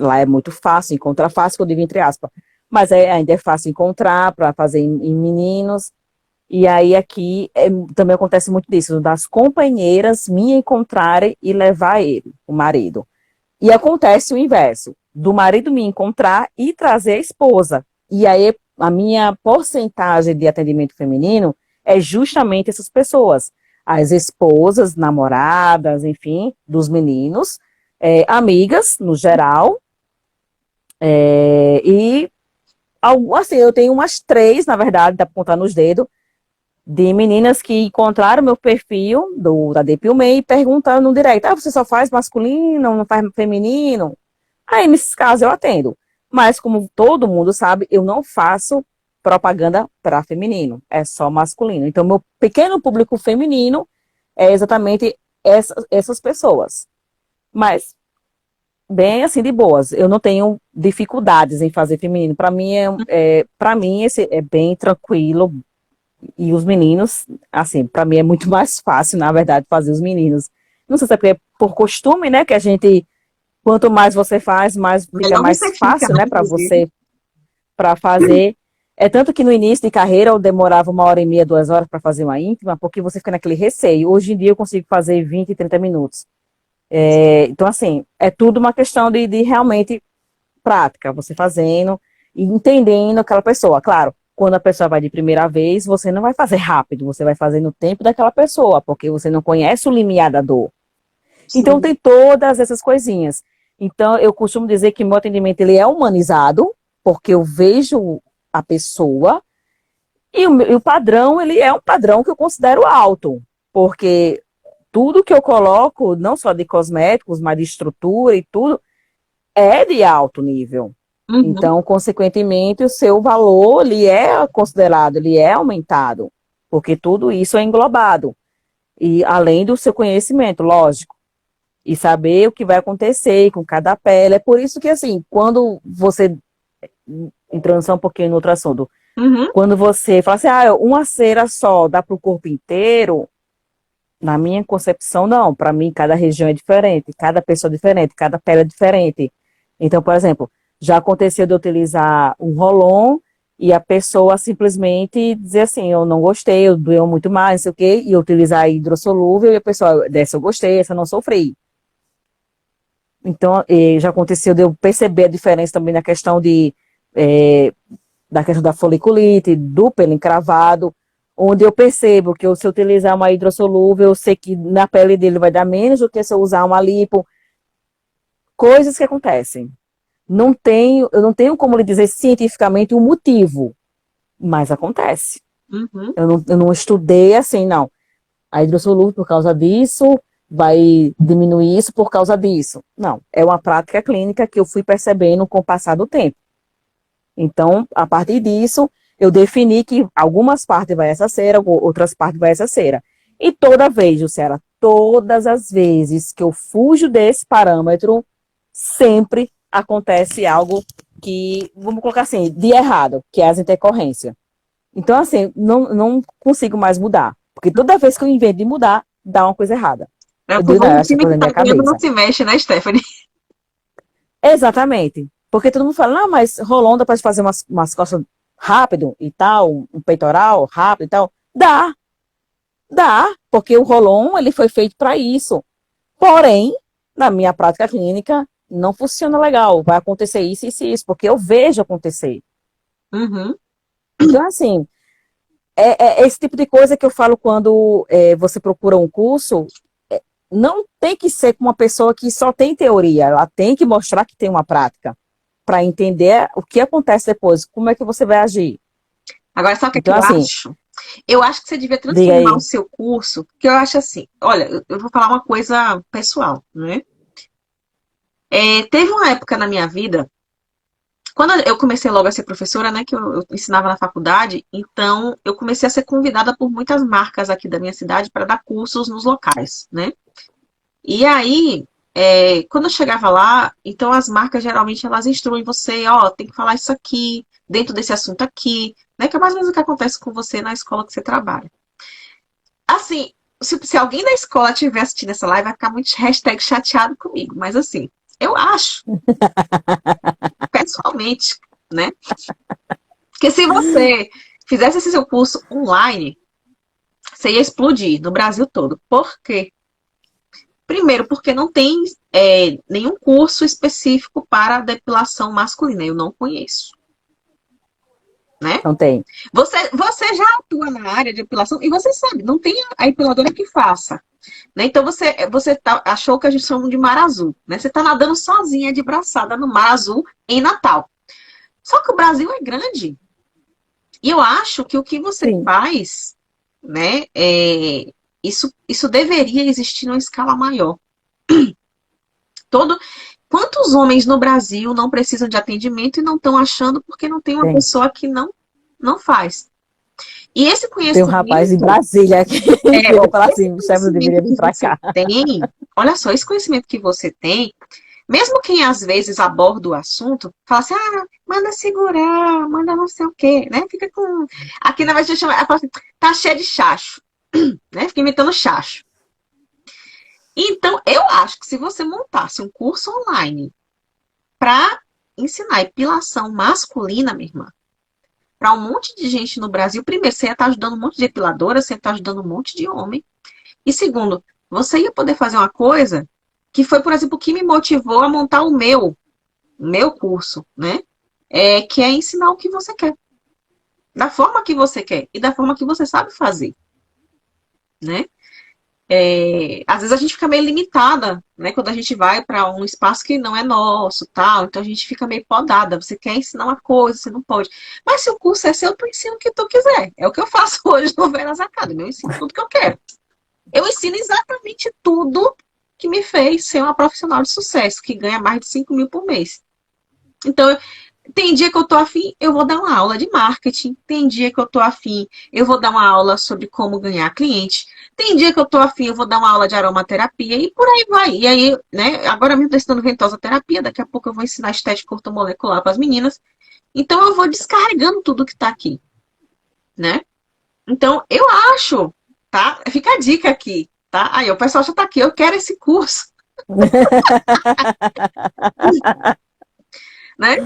lá é muito fácil encontrar, fácil que eu digo entre aspas, mas ainda é fácil encontrar para fazer em meninos, e aí aqui também acontece muito disso, das companheiras me encontrarem e levar ele, o marido. E acontece o inverso, do marido me encontrar e trazer a esposa, e aí a minha porcentagem de atendimento feminino é justamente essas pessoas, as esposas, namoradas, enfim, dos meninos, amigas, no geral, e, assim, eu tenho umas 3, na verdade, dá pra contar nos dedos, de meninas que encontraram meu perfil da Depilmei e perguntaram no direct, você só faz masculino, não faz feminino? Aí, nesses casos, eu atendo. Mas, como todo mundo sabe, eu não faço propaganda para feminino, é só masculino. Então, meu pequeno público feminino é exatamente essas pessoas. Mas, bem assim, de boas. Eu não tenho dificuldades em fazer feminino. Para mim, para mim esse é bem tranquilo. E os meninos, assim, para mim é muito mais fácil, na verdade, fazer os meninos. Não sei se é porque é por costume, né, que a gente, quanto mais você faz, mais fica mais fácil, né, para fazer. É tanto que no início de carreira eu demorava 1h30, 2 horas para fazer uma íntima, porque você fica naquele receio. Hoje em dia eu consigo fazer 20, 30 minutos. Então, assim, é tudo uma questão de realmente prática, você fazendo e entendendo aquela pessoa. Claro, quando a pessoa vai de primeira vez, você não vai fazer rápido, você vai fazer no tempo daquela pessoa, porque você não conhece o limiar da dor. Então, Sim. tem todas essas coisinhas. Então, eu costumo dizer que meu atendimento ele é humanizado, porque eu vejo a pessoa, e o padrão, ele é um padrão que eu considero alto, porque tudo que eu coloco, não só de cosméticos, mas de estrutura e tudo, é de alto nível. Uhum. Então, consequentemente, o seu valor, ele é considerado, ele é aumentado, porque tudo isso é englobado. E além do seu conhecimento, lógico, e saber o que vai acontecer com cada pele. É por isso que, assim, quando você, entrando só um pouquinho no outro assunto, Uhum. quando você fala assim, uma cera só dá para o corpo inteiro, na minha concepção, não. Para mim, cada região é diferente, cada pessoa é diferente, cada pele é diferente. Então, por exemplo, já aconteceu de eu utilizar um Rolon e a pessoa simplesmente dizer assim, eu não gostei, eu doeu muito mais, não sei o quê, e eu utilizar hidrossolúvel e a pessoa, dessa eu gostei, essa eu não sofri. Então, já aconteceu de eu perceber a diferença também na questão eh, da questão da foliculite, do pelo encravado, onde eu percebo que se eu utilizar uma hidrossolúvel, eu sei que na pele dele vai dar menos do que se eu usar uma lipo. Coisas que acontecem. Eu não tenho como lhe dizer cientificamente o motivo, mas acontece. Uhum. Eu não estudei assim, não. A hidrossolúvel por causa disso, vai diminuir isso por causa disso. Não, é uma prática clínica que eu fui percebendo com o passar do tempo. Então, a partir disso, eu defini que algumas partes vai essa cera, outras partes vai essa cera. E toda vez, Jussara, todas as vezes que eu fujo desse parâmetro, sempre acontece algo que, vamos colocar assim, de errado, que é as intercorrências. Então, assim, não consigo mais mudar. Porque toda vez que eu invento de mudar, dá uma coisa errada. É Eu porque digo, não, o essa time coisa que na tá minha ganhando não cabeça. se mexe, né, Stephanie? Exatamente. Porque todo mundo fala, não, mas Rolon dá pra fazer umas costas rápido e tal, um peitoral rápido e tal. Dá, porque o Rolon, ele foi feito para isso. Porém, na minha prática clínica, não funciona legal. Vai acontecer isso, isso e isso, porque eu vejo acontecer. Uhum. Então, assim, é esse tipo de coisa que eu falo quando você procura um curso, não tem que ser com uma pessoa que só tem teoria, ela tem que mostrar que tem uma prática, para entender o que acontece depois, como é que você vai agir. Agora, sabe o que é que Então, eu assim, acho? Eu acho que você devia diga transformar o aí. seu curso, porque eu acho assim, olha, eu vou falar uma coisa pessoal, né? Teve uma época na minha vida, quando eu comecei logo a ser professora, né, que eu ensinava na faculdade, então eu comecei a ser convidada por muitas marcas aqui da minha cidade para dar cursos nos locais, né? E aí, quando eu chegava lá, então as marcas geralmente elas instruem você, ó, tem que falar isso aqui, dentro desse assunto aqui, né? Que é mais ou menos o que acontece com você na escola que você trabalha. Assim, se alguém da escola estiver assistindo essa live, vai ficar muito hashtag chateado comigo, mas assim, eu acho, pessoalmente, né? Que se você fizesse esse seu curso online, você ia explodir no Brasil todo. Por quê? Primeiro, porque não tem nenhum curso específico para depilação masculina. Eu não conheço, né? Não tem. Você já atua na área de depilação e você sabe, não tem a epiladora que faça. Né? Então achou que a gente chama de mar azul. Né? Você está nadando sozinha de braçada no mar azul em Natal. Só que o Brasil é grande. E eu acho que o que você Sim, faz, né, isso deveria existir numa escala maior. Todo, quantos homens no Brasil não precisam de atendimento e não estão achando porque não tem uma tem. pessoa que não faz? E esse Tem um rapaz em conhecimento, Brasília que eu falo esse assim, o chefe deveria conhecimento vir que para você cá. tem, olha só, esse conhecimento que você tem, mesmo quem às vezes aborda o assunto, fala assim, manda segurar, manda não sei o quê, né? Fica com. Aqui na verdade a gente chama, fala assim, tá cheio de chacho, né? Fica imitando chacho. Então, eu acho que se você montasse um curso online para ensinar epilação masculina, minha irmã, para um monte de gente no Brasil, primeiro, você ia estar ajudando um monte de epiladora, você ia estar ajudando um monte de homem. E segundo, você ia poder fazer uma coisa que foi, por exemplo, o que me motivou a montar o meu curso, né? Que é ensinar o que você quer. da forma que você quer e da forma que você sabe fazer, né? Às vezes a gente fica meio limitada, né? Quando a gente vai para um espaço que não é nosso, tal, então a gente fica meio podada. Você quer ensinar uma coisa, você não pode. Mas se o curso é seu, tu ensina o que tu quiser. É o que eu faço hoje no Veras Academy. Eu ensino tudo que eu quero. Eu ensino exatamente tudo que me fez ser uma profissional de sucesso, que ganha mais de 5 mil por mês. Então, tem dia que eu tô afim, eu vou dar uma aula de marketing. Tem dia que eu tô afim, eu vou dar uma aula sobre como ganhar cliente. Tem dia que eu tô afim, eu vou dar uma aula de aromaterapia e por aí vai. E aí, né, agora mesmo tô estudando ventosa terapia, daqui a pouco eu vou ensinar estética ortomolecular para as meninas. Então eu vou descarregando tudo que tá aqui, né? Então eu acho, tá? Fica a dica aqui, tá? Aí o pessoal já tá aqui, eu quero esse curso, né?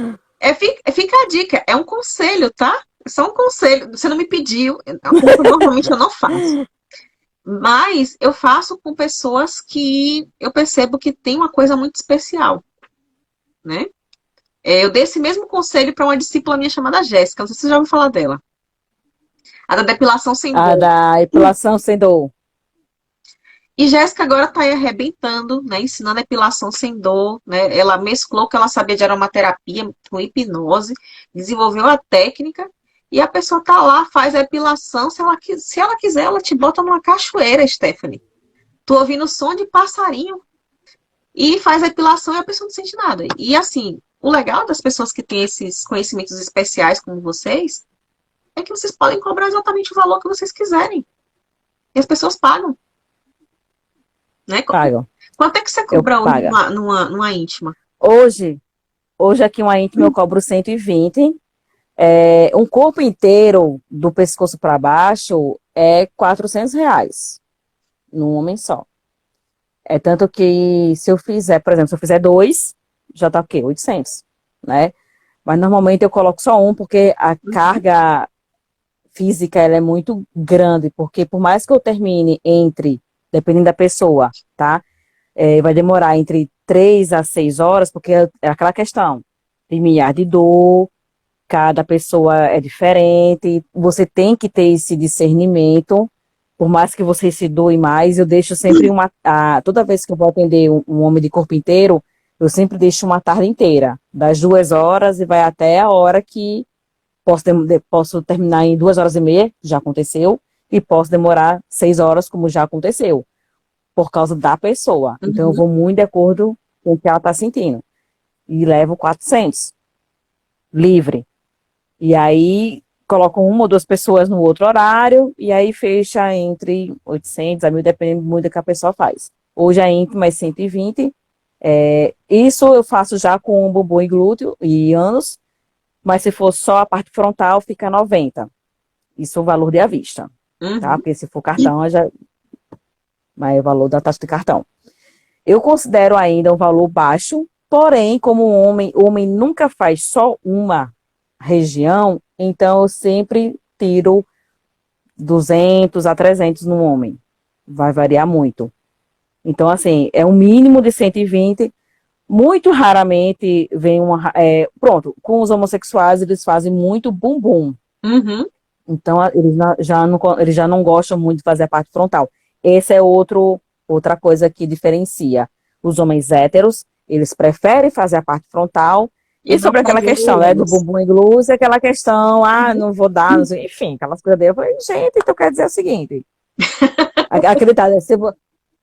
Fica a dica, é um conselho, tá? É só um conselho. Você não me pediu, é uma coisa que normalmente eu não faço. Mas eu faço com pessoas que eu percebo que tem uma coisa muito especial, né? Eu dei esse mesmo conselho para uma discípula minha chamada Jéssica, não sei se você já ouviu falar dela. A da depilação sem A dor. da epilação sem dor. E Jéssica agora está aí arrebentando, né? Ensinando epilação sem dor, né? Ela mesclou o que ela sabia de aromaterapia com hipnose, desenvolveu a técnica e a pessoa tá lá, faz a epilação. Se ela quiser, ela te bota numa cachoeira, Stephanie. Tu ouvindo o som de passarinho e faz a epilação e a pessoa não sente nada. E assim, o legal das pessoas que têm esses conhecimentos especiais como vocês é que vocês podem cobrar exatamente o valor que vocês quiserem. E as pessoas pagam, né? Pago. Quanto é que você Eu cobra hoje pago. numa íntima? Hoje, hoje aqui uma íntima eu cobro 120. Um corpo inteiro, do pescoço para baixo, é R$ 400 num homem só. É tanto que se eu fizer, por exemplo, se eu fizer dois, já tá o quê? 800, né? Mas normalmente eu coloco só um, porque a carga física ela é muito grande, porque por mais que eu termine dependendo da pessoa, tá? Vai demorar entre 3 a 6 horas, porque é aquela questão, limiar de dor, cada pessoa é diferente, você tem que ter esse discernimento, por mais que você se doe mais, eu deixo sempre toda vez que eu vou atender um homem de corpo inteiro, eu sempre deixo uma tarde inteira, das 2 horas e vai até a hora que posso terminar em 2 horas e meia, já aconteceu, e posso demorar 6 horas, como já aconteceu, por causa da pessoa. Então eu vou muito de acordo com o que ela está sentindo. E levo 400, livre. E aí coloco uma ou duas pessoas no outro horário, e aí fecha entre 800 a 1.000, dependendo muito do que a pessoa faz. Hoje a íntima é 120. Isso eu faço já com bumbum e glúteo e ânus, mas se for só a parte frontal, fica 90. Isso é o valor de à vista, tá? Porque se for cartão, mas é o valor da taxa de cartão. Eu considero ainda um valor baixo, porém, como o homem nunca faz só uma região, então eu sempre tiro 200 a 300 no homem. Vai variar muito. Então, assim, é um mínimo de 120. Muito raramente vem uma... pronto, com os homossexuais, eles fazem muito bumbum. Então, eles já não gostam muito de fazer a parte frontal. Essa é outra coisa que diferencia. Os homens héteros, eles preferem fazer a parte frontal. E sobre aquela questão, né, do bumbum e glúteo, aquela questão, não vou dar, não sei, enfim, aquelas coisas dele. Eu falei, gente, então quer dizer o seguinte.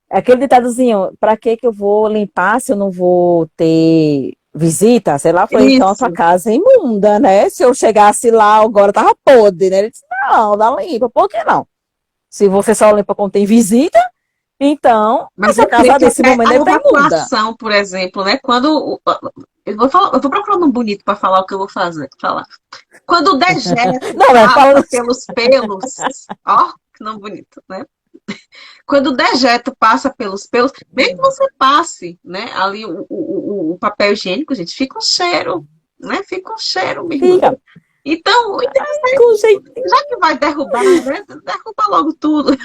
Aquele ditadozinho, pra que eu vou limpar se eu não vou ter visita? Sei lá, foi então a sua casa é imunda, né? Se eu chegasse lá, agora tava podre, né? Ele disse, não, dá limpa, por que não? Se você só limpa quando tem visita, então, mas a sua casa nesse momento a deve estar imunda. evacuação, por exemplo, né? Quando eu tô procurando um bonito para falar o que eu vou fazer, falar. Quando o dejeto passa pelos pelos, ó, que não bonito, né? Quando o dejeto passa pelos pelos, mesmo que você passe, né, ali o papel higiênico, gente, fica um cheiro, né? Fica um cheiro, minha irmã. Então, já que vai derrubar, né? Derruba logo tudo.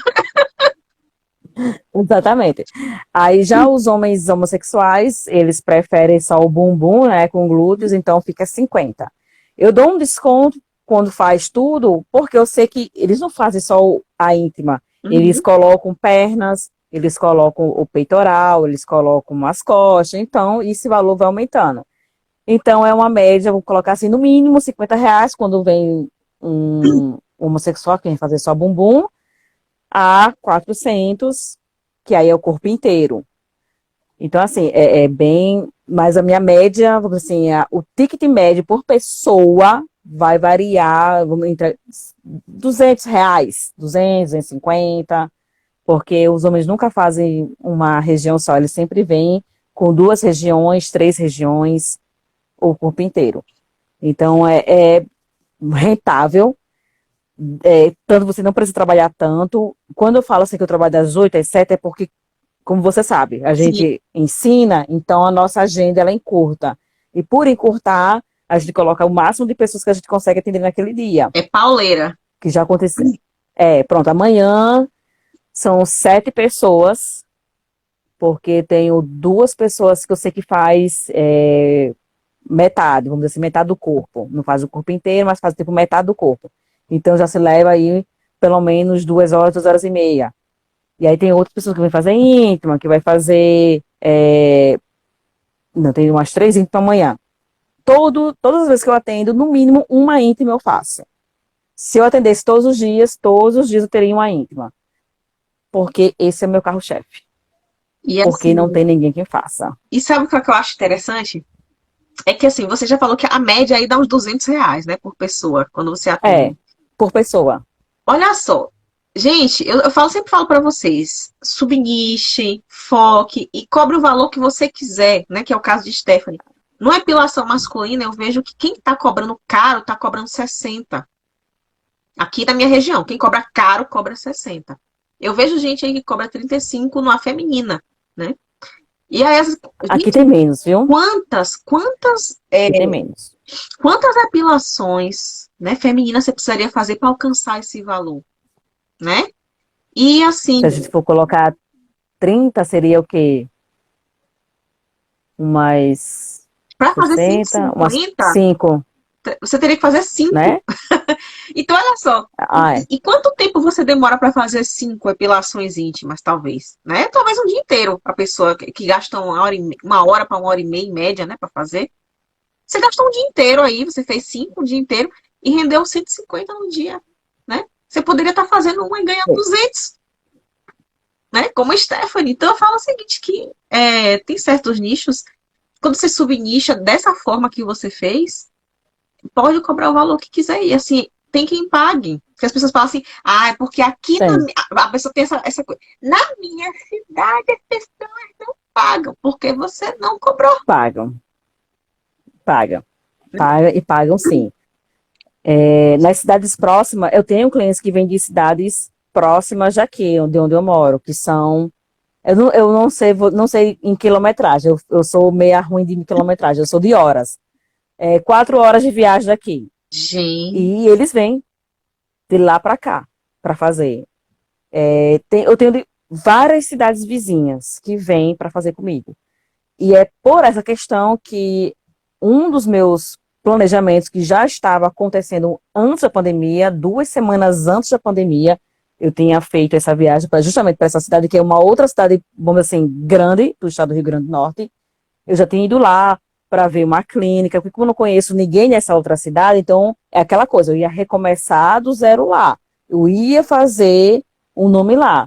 Exatamente. Aí já os homens homossexuais, eles preferem só o bumbum, né, com glúteos, então fica 50. Eu dou um desconto quando faz tudo, porque eu sei que eles não fazem só a íntima, eles Uhum. colocam pernas, eles colocam o peitoral, eles colocam as costas, então esse valor vai aumentando. Então é uma média, vou colocar assim, no mínimo R$ 50 quando vem um homossexual que vem fazer só bumbum, a 400, que aí é o corpo inteiro. Então, assim, é bem. Mas a minha média, vamos dizer assim, o ticket médio por pessoa vai variar entre R$ 200, 200, 250, porque os homens nunca fazem uma região só, eles sempre vêm com 2 regiões, 3 regiões, o corpo inteiro. Então, é rentável, tanto você não precisa trabalhar tanto. Quando eu falo assim que eu trabalho das 8 às 7, é porque como você sabe, a Sim, gente ensina, então a nossa agenda ela encurta. E por encurtar, a gente coloca o máximo de pessoas que a gente consegue atender naquele dia, é pauleira. que já aconteceu. Pronto, amanhã são 7 pessoas, porque tenho 2 pessoas que eu sei que faz metade, vamos dizer assim, metade do corpo. Não faz o corpo inteiro, mas faz tipo metade do corpo. Então já se leva aí pelo menos 2 horas, 2 horas e meia. E aí tem outras pessoas que vão fazer íntima, que vai fazer. Não, tem umas 3 íntimas amanhã. Todas as vezes que eu atendo, no mínimo uma íntima eu faço. Se eu atendesse todos os dias eu teria uma íntima. Porque esse é meu carro-chefe. E Porque não assim, tem ninguém que faça. e sabe o que eu acho interessante? É que assim, você já falou que a média aí dá uns R$ 200, né, por pessoa, quando você atende. Por pessoa. Olha só, gente, sempre falo pra vocês, subnichem, foque e cobre o valor que você quiser, né, que é o caso de Stephanie. No epilação masculina, eu vejo que quem tá cobrando caro tá cobrando 60. Aqui da minha região, quem cobra caro cobra 60. Eu vejo gente aí que cobra 35 numa feminina, né? E aí, Aqui gente, tem menos, viu? Aqui tem menos. quantas epilações, né, femininas você precisaria fazer para alcançar esse valor, né? E Se a assim, gente for colocar 30, seria o quê? Umas para fazer 60, umas 150, 5, você teria que fazer 5. né? Então, olha só. Ah, é. E quanto tempo você demora para fazer 5 epilações íntimas, talvez? Né? Talvez um dia inteiro. A pessoa que gasta 1 hora para 1 hora e meia em média, né, para fazer. Você gastou um dia inteiro aí, você fez 5 um dia inteiro e rendeu 150 no dia, né? Você poderia estar fazendo uma e ganhando 200, né? Como a Stephanie. Então eu falo o seguinte, que tem certos nichos, quando você subnicha dessa forma que você fez, pode cobrar o valor que quiser. E assim, tem quem pague. Porque as pessoas falam assim, é porque aqui Tem. a pessoa tem essa coisa. Na minha cidade, as pessoas não pagam, porque você não cobrou. Pagam. Pagam. Pagam e pagam sim. Nas cidades próximas, eu tenho clientes que vêm de cidades próximas daqui, de onde eu moro, que são. Eu não sei em quilometragem, eu sou meia ruim de quilometragem, eu sou de horas. 4 horas de viagem daqui. Gente, E eles vêm de lá para cá para fazer. Eu tenho várias cidades vizinhas que vêm para fazer comigo. E é por essa questão que um dos meus planejamentos que já estava acontecendo antes da pandemia, 2 semanas antes da pandemia, eu tinha feito essa viagem justamente para essa cidade, que é uma outra cidade, vamos dizer assim, grande, do estado do Rio Grande do Norte. Eu já tinha ido lá para ver uma clínica, porque como eu não conheço ninguém nessa outra cidade, então é aquela coisa, eu ia recomeçar do zero lá. Eu ia fazer um nome lá.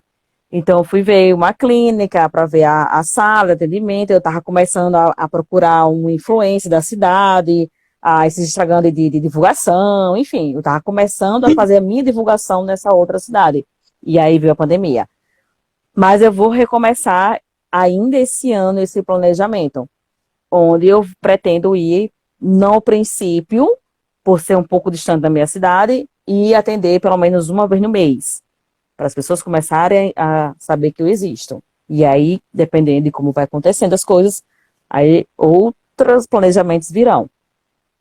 Então, eu fui ver uma clínica para ver a sala de atendimento. Eu estava começando a procurar um influencer da cidade, esses Instagram de divulgação, enfim, eu estava começando a fazer a minha divulgação nessa outra cidade. E aí veio a pandemia. Mas eu vou recomeçar ainda esse ano esse planejamento, onde eu pretendo ir, não ao princípio, por ser um pouco distante da minha cidade, e atender pelo menos uma vez no mês para as pessoas começarem a saber que eu existo. E aí, dependendo de como vai acontecendo as coisas, aí outros planejamentos virão.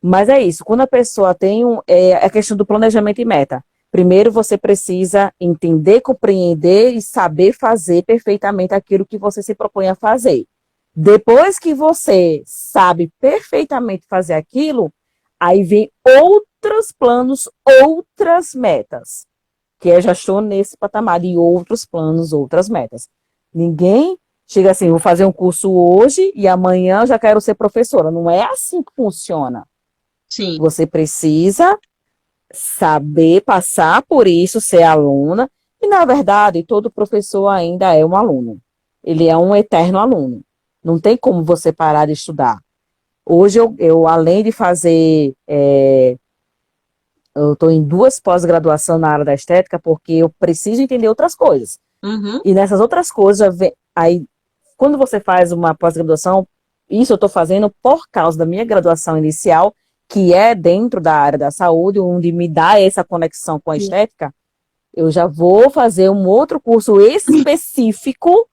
Mas é isso, quando a pessoa tem a questão do planejamento e meta. Primeiro você precisa entender, compreender e saber fazer perfeitamente aquilo que você se propõe a fazer. Depois que você sabe perfeitamente fazer aquilo, aí vem outros planos, outras metas. Que eu já estou nesse patamar de outros planos, outras metas. Ninguém chega assim, vou fazer um curso hoje e amanhã eu já quero ser professora. Não é assim que funciona. Sim. Você precisa saber passar por isso, ser aluna. E, na verdade, todo professor ainda é um aluno. Ele é um eterno aluno. Não tem como você parar de estudar. Hoje, eu além de fazer... eu estou em 2 pós-graduações na área da estética, porque eu preciso entender outras coisas. Uhum. E nessas outras coisas, aí, quando você faz uma pós-graduação, isso eu estou fazendo por causa da minha graduação inicial, que é dentro da área da saúde, onde me dá essa conexão com a estética, eu já vou fazer um outro curso específico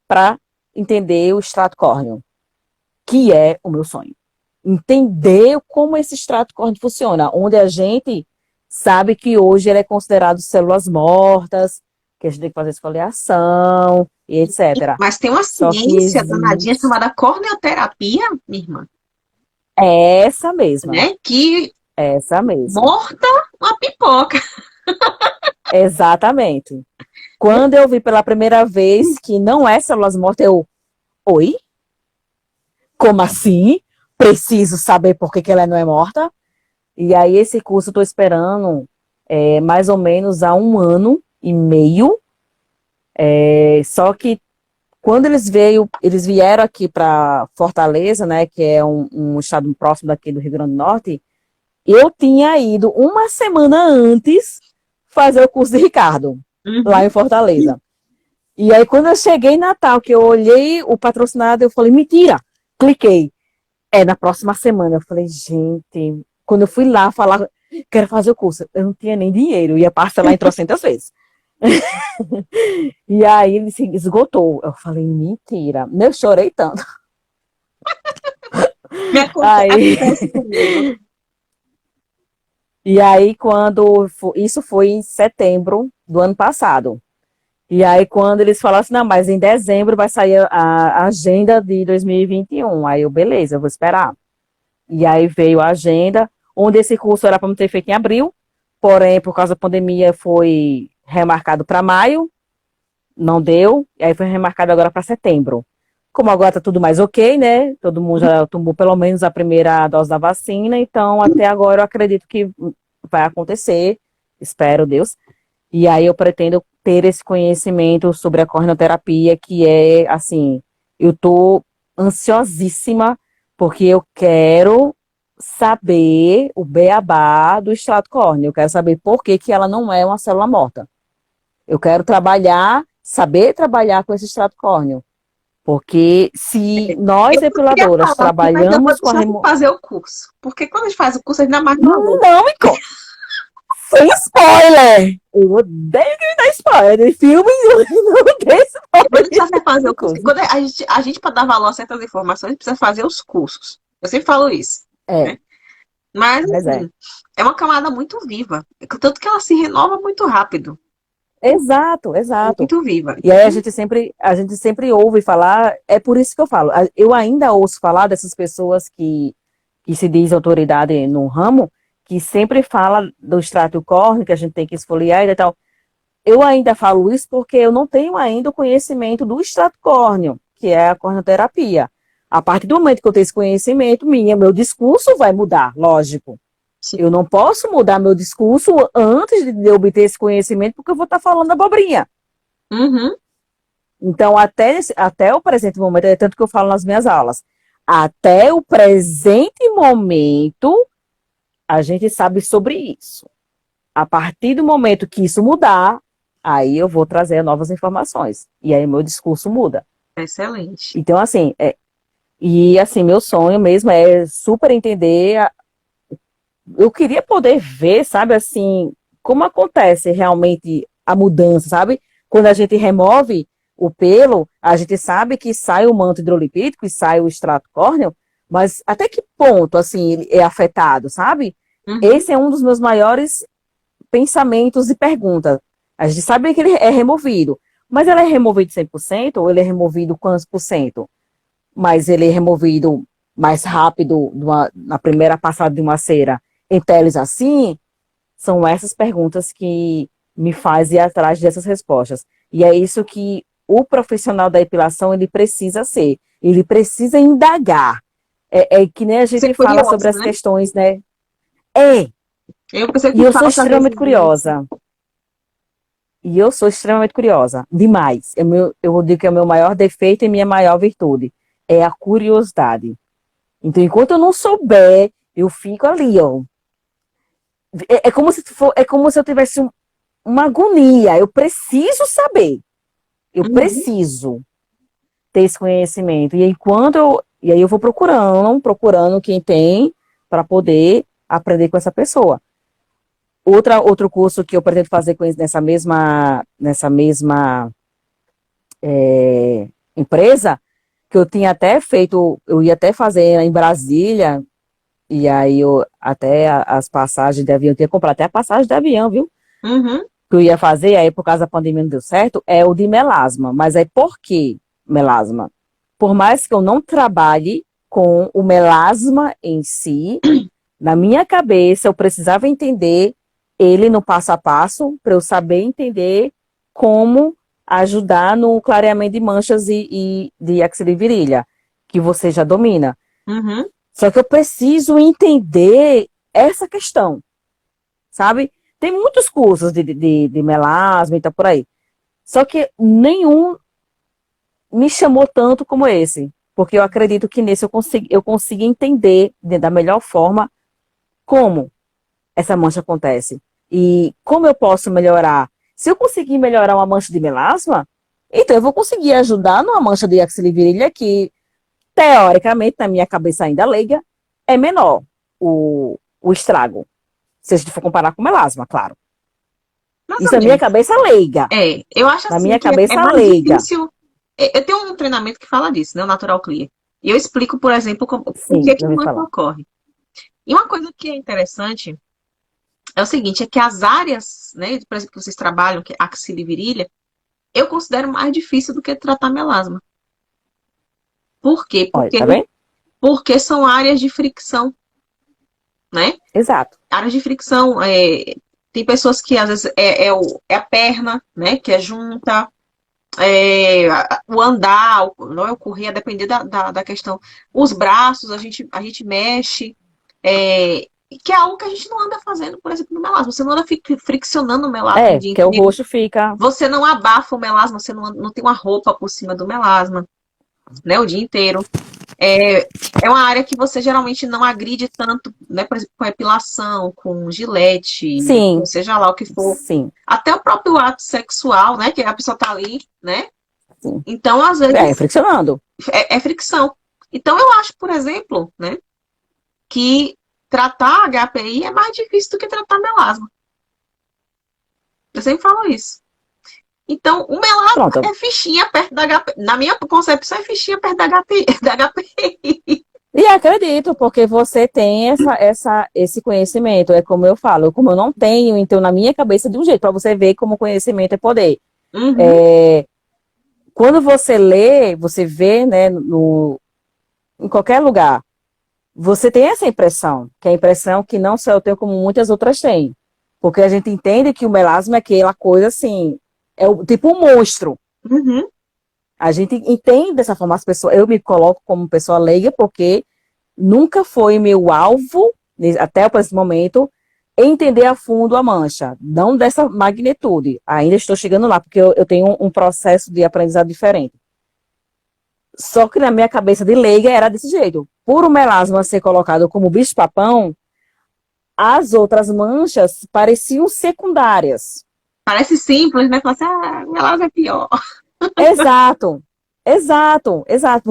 para entender o extrato córneo, que é o meu sonho. Entender como esse extrato córneo funciona, onde a gente sabe que hoje ele é considerado células mortas, que a gente tem que fazer esfoliação e etc. Mas tem uma Só que ciência danadinha existe chamada corneoterapia, minha irmã, essa mesma, né? Que essa mesma. morta uma pipoca. Exatamente. Quando eu vi pela primeira vez que não é células mortas, oi? Como assim? Preciso saber por que ela não é morta? E aí esse curso eu estou esperando mais ou menos há 1 ano e meio. Só que quando eles vieram aqui para Fortaleza, né, que é um estado próximo daqui do Rio Grande do Norte, eu tinha ido uma semana antes fazer o curso de Ricardo, lá em Fortaleza. E aí, quando eu cheguei em Natal, que eu olhei o patrocinado, eu falei, mentira! Cliquei. Na próxima semana. Eu falei, gente... Quando eu fui lá falar, quero fazer o curso, eu não tinha nem dinheiro, ia parcelar em trocentas vezes. E aí, ele se esgotou. Eu falei, mentira. Eu chorei tanto. Aí... Acontece comigo. E aí, isso foi em setembro do ano passado. E aí, quando eles falaram assim, não, mas em dezembro vai sair a agenda de 2021. Aí eu, beleza, eu vou esperar. E aí veio a agenda, onde esse curso era para me ter feito em abril, porém, por causa da pandemia, foi remarcado para maio, não deu, e aí foi remarcado agora para setembro. Como agora está tudo mais ok, né? Todo mundo já tomou pelo menos a primeira dose da vacina, então até agora eu acredito que vai acontecer, espero Deus. E aí eu pretendo ter esse conhecimento sobre a corneoterapia, que é, assim, eu tô ansiosíssima, porque eu quero saber o beabá do extrato córneo, eu quero saber por que que ela não é uma célula morta. Eu quero saber trabalhar com esse extrato córneo, porque se nós Eu queria depiladoras falar aqui, mas eu vou trabalhamos com a deixar você fazer o curso. Porque quando a gente faz o curso, ainda mais valor. Não me conta. Sem spoiler! Eu odeio que me dá spoiler de filme e não tem Eu vou spoiler. deixar você fazer o curso. Quando a gente para dar valor a certas informações, precisa fazer os cursos. Eu sempre falo isso. É, Né? Mas, mas assim, é uma camada muito viva. Tanto que ela se renova muito rápido. Exato, exato. Muito viva. E aí a gente sempre ouve falar, é por isso que eu falo, eu ainda ouço falar dessas pessoas que se diz autoridade no ramo, que sempre fala do extrato córneo, que a gente tem que esfoliar e tal. Eu ainda falo isso porque eu não tenho ainda o conhecimento do extrato córneo, que é a corneoterapia. A partir do momento que eu tenho esse conhecimento, meu discurso vai mudar, lógico. Sim. Eu não posso mudar meu discurso antes de eu obter esse conhecimento, porque eu vou estar falando abobrinha. Uhum. Então, até o presente momento, é tanto que eu falo nas minhas aulas, até o presente momento, a gente sabe sobre isso. A partir do momento que isso mudar, aí eu vou trazer novas informações. E aí meu discurso muda. Excelente. Então, assim, meu sonho mesmo é super entender. Eu queria poder ver, sabe, assim, como acontece realmente a mudança, sabe? Quando a gente remove o pelo, a gente sabe que sai o manto hidrolipídico e sai o extrato córneo, mas até que ponto, assim, ele é afetado, sabe? Uhum. Esse é um dos meus maiores pensamentos e perguntas. A gente sabe que ele é removido, mas ele é removido 100% ou ele é removido quantos por cento? Mas ele é removido mais rápido na primeira passada de uma cera em teles assim, são essas perguntas que me fazem ir atrás dessas respostas. E é isso que o profissional da depilação, ele precisa ser. Ele precisa indagar. É que nem a Ser gente fala curioso, sobre as né? questões, né? É, Eu pensei e que eu sou falta às extremamente vezes isso. curiosa. E eu sou extremamente curiosa. Demais. Eu digo que é o meu maior defeito e minha maior virtude. É a curiosidade. Então, enquanto eu não souber, eu fico ali, ó. É como se eu tivesse uma agonia. Eu preciso saber. Eu Uhum. preciso ter esse conhecimento. E aí eu vou procurando quem tem para poder aprender com essa pessoa. Outro curso que eu pretendo fazer com nessa mesma empresa, que eu tinha até feito, eu ia até fazer em Brasília, e aí as passagens de avião, eu tinha comprado até a passagem de avião, viu? Uhum. Que eu ia fazer, aí por causa da pandemia não deu certo, é o de melasma. Mas aí por que melasma? Por mais que eu não trabalhe com o melasma em si, na minha cabeça eu precisava entender ele no passo a passo, para eu saber entender como ajudar no clareamento de manchas e de axila e virilha, que você já domina. Uhum. Só que eu preciso entender essa questão, sabe? Tem muitos cursos de melasma e tá por aí. Só que nenhum me chamou tanto como esse. Porque eu acredito que nesse eu consigo entender da melhor forma como essa mancha acontece. E como eu posso melhorar. Se eu conseguir melhorar uma mancha de melasma, então eu vou conseguir ajudar numa mancha de axila e virilha que, teoricamente, na minha cabeça ainda leiga, é menor o estrago. Se a gente for comparar com melasma, claro. Mais Isso ou é minha menos. cabeça leiga. Eu acho Na assim minha que é cabeça mais leiga. difícil. Eu tenho um treinamento que fala disso, né? O Natural Clear. E eu explico, por exemplo, o Sim, que já ouvi mancha falar. ocorre. E uma coisa que é interessante é o seguinte, é que as áreas, né, por exemplo, que vocês trabalham, que é axila e virilha, eu considero mais difícil do que tratar melasma. Por quê? Olha, tá bem? Porque são áreas de fricção, né? Exato. Áreas de fricção, tem pessoas que às vezes é a perna, né, que é junta, o andar, não é o correr, a depender da questão. Os braços, a gente mexe, que é algo que a gente não anda fazendo, por exemplo, no melasma. Você não anda friccionando o melasma o dia Que é o inteiro. roxo fica. Você não abafa o melasma, você não tem uma roupa por cima do melasma, né, o dia inteiro. É, é uma área que você geralmente não agride tanto, né, por exemplo, com epilação, com gilete, ou Sim, seja lá o que for. sim, Até o próprio ato sexual, né, que a pessoa tá ali, né? sim. Então, às É, vezes, friccionando. é fricção. Então, eu acho, por exemplo, né, que tratar HPI é mais difícil do que tratar melasma. Eu sempre falo isso. Então, o melasma Pronto. é fichinha perto da HPI. Na minha concepção, é fichinha perto da HPI. Da HPI. E acredito, porque você tem esse conhecimento. É como eu falo, como eu não tenho, então na minha cabeça de um jeito, para você ver como conhecimento é poder. Uhum, É, quando você lê, você vê, né, em qualquer lugar, você tem essa impressão, que é a impressão que não só eu tenho, como muitas outras têm. Porque a gente entende que o melasma é aquela coisa assim, tipo um monstro. uhum, A gente entende dessa forma, eu me coloco como pessoa leiga, porque nunca foi meu alvo, até esse momento, entender a fundo a mancha. Não dessa magnitude. Ainda estou chegando lá, porque eu tenho um processo de aprendizado diferente. Só que na minha cabeça de leiga era desse jeito. Por o melasma ser colocado como bicho-papão, as outras manchas pareciam secundárias. parece simples, né? Fala assim, melasma é pior. Exato, exato, exato,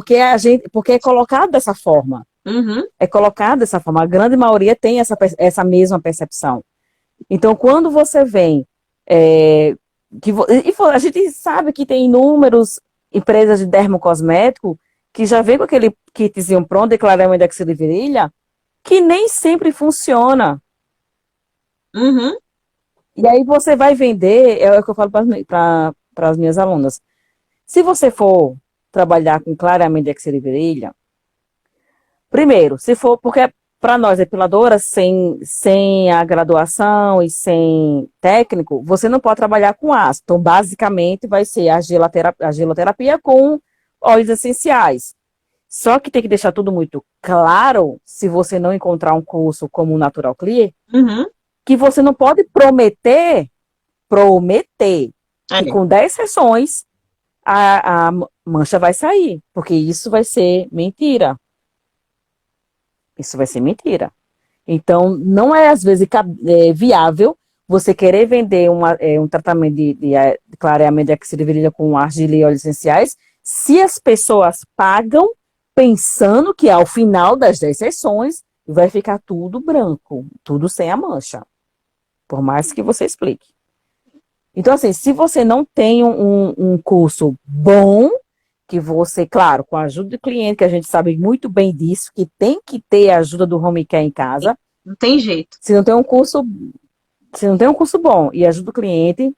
porque é colocado dessa forma. Uhum, É colocado dessa forma. A grande maioria tem essa mesma percepção. Então, quando você vem, a gente sabe que tem inúmeras empresas de dermocosmético que já vem com aquele kitzinho pronto, declaramento de axila e virilha, que nem sempre funciona. uhum, E aí você vai vender, é o que eu falo para as minhas alunas. Se você for trabalhar com clareamento de axila e virilha, primeiro, se for, porque para nós, depiladoras, sem a graduação e sem técnico, você não pode trabalhar com ácido. Então, basicamente, vai ser a geloterapia com óleos essenciais. Só que tem que deixar tudo muito claro, se você não encontrar um curso como o Natural Clear, que você não pode prometer que com 10 sessões a mancha vai sair, porque isso vai ser mentira. Isso vai ser mentira. Então, não é, às vezes, viável você querer vender um tratamento de clareamento de óxido de virilha com argila e óleos essenciais se as pessoas pagam pensando que ao final das 10 sessões vai ficar tudo branco, tudo sem a mancha. Por mais que você explique. Então, assim, se você não tem um curso bom, que você, claro, com a ajuda do cliente, que a gente sabe muito bem disso, que tem que ter a ajuda do home care em casa. Não tem jeito. Se não tem um curso bom e ajuda o cliente,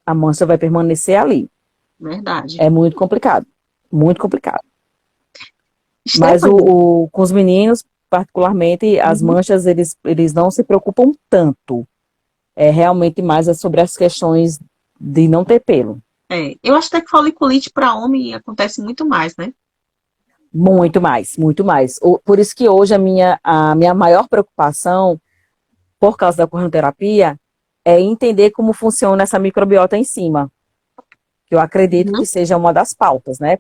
a mancha vai permanecer ali. Verdade. É muito complicado. Muito complicado. Stephanie. Mas com os meninos, particularmente, as manchas, eles não se preocupam tanto. É realmente mais sobre as questões de não ter pelo. Eu acho até que foliculite para homem acontece muito mais, né? Muito mais, muito mais. Por isso que hoje a minha maior preocupação, por causa da correnoterapia, é entender como funciona essa microbiota em cima. Que eu acredito que seja uma das pautas, né?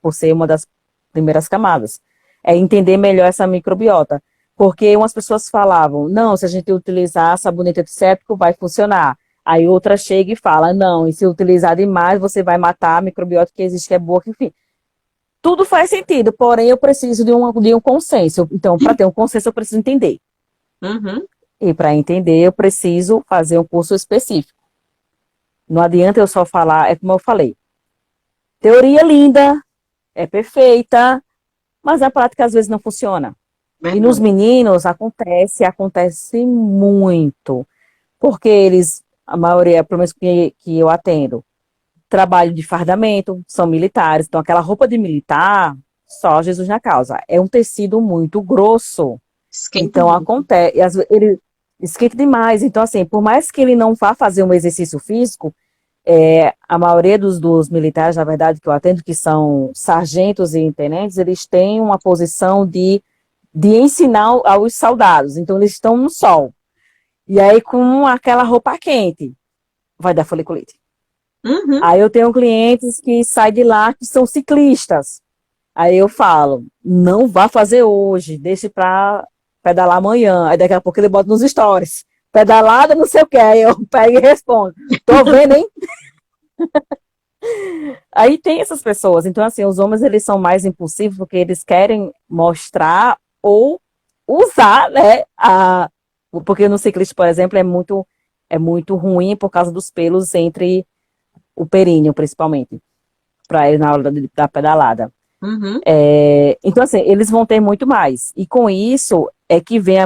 Por ser uma das primeiras camadas. É entender melhor essa microbiota. Porque umas pessoas falavam, não, se a gente utilizar sabonete antisséptico, vai funcionar. Aí outra chega e fala, não, e se utilizar demais, você vai matar a microbiota que existe, que é boa, que enfim. Tudo faz sentido, porém eu preciso de um consenso. Então, para ter um consenso, eu preciso entender. E para entender, eu preciso fazer um curso específico. Não adianta eu só falar, é como eu falei. Teoria linda, é perfeita, mas a prática às vezes não funciona. E nos meninos acontece muito. Porque eles, a maioria, pelo menos que eu atendo, trabalho de fardamento, são militares. Então, aquela roupa de militar, só Jesus na causa. É um tecido muito grosso. Esquenta então, muito. acontece. Ele esquenta demais. Então, assim, por mais que ele não vá fazer um exercício físico, a maioria dos militares, na verdade, que eu atendo, que são sargentos e tenentes, eles têm uma posição de ensinar aos soldados. Então, eles estão no sol. E aí, com aquela roupa quente, vai dar foliculite. Aí eu tenho clientes que saem de lá que são ciclistas. Aí eu falo, não vá fazer hoje, deixe para pedalar amanhã. Aí daqui a pouco ele bota nos stories. Pedalada, não sei o que. Aí eu pego e respondo. Tô vendo, hein? Aí tem essas pessoas. Então, assim, os homens, eles são mais impulsivos porque eles querem mostrar ou usar, né, porque no ciclista, por exemplo, é muito ruim por causa dos pelos entre o períneo, principalmente, para ele na hora da pedalada. Então, assim, eles vão ter muito mais. E com isso é que vem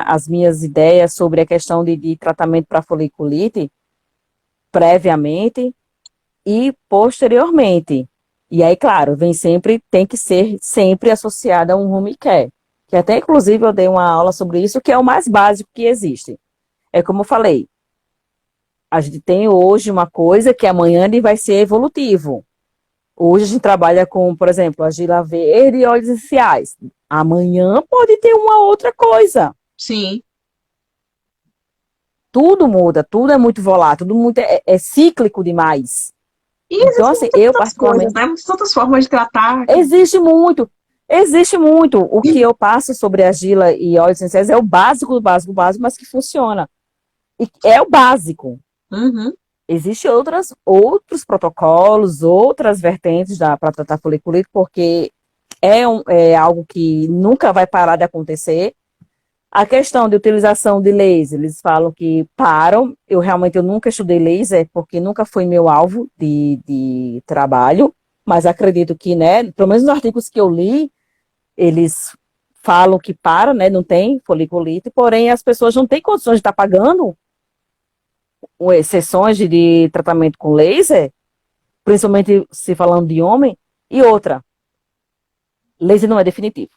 as minhas ideias sobre a questão de tratamento para foliculite previamente e posteriormente. E aí, claro, tem que ser sempre associada a um home care. Que até, inclusive, eu dei uma aula sobre isso, que é o mais básico que existe. É como eu falei, a gente tem hoje uma coisa que amanhã ele vai ser evolutivo. Hoje a gente trabalha com, por exemplo, argila verde e óleos essenciais. Amanhã pode ter uma outra coisa. Sim. Tudo muda, tudo é muito volátil, tudo muito é cíclico demais. E então, assim, eu particularmente... coisas, né? Muitas outras formas de tratar. Existe muito. O que eu passo sobre argila e óleos essenciais é o básico do básico, mas que funciona. E é o básico. Existem outros protocolos, outras vertentes para tratar foliculite, porque é algo que nunca vai parar de acontecer. A questão de utilização de laser, eles falam que param. Eu nunca estudei laser, porque nunca foi meu alvo de trabalho, mas acredito que, né, pelo menos nos artigos que eu li, eles falam que para, né, não tem foliculite, porém as pessoas não têm condições de estar pagando sessões de tratamento com laser, principalmente se falando de homem, e outra, laser não é definitivo.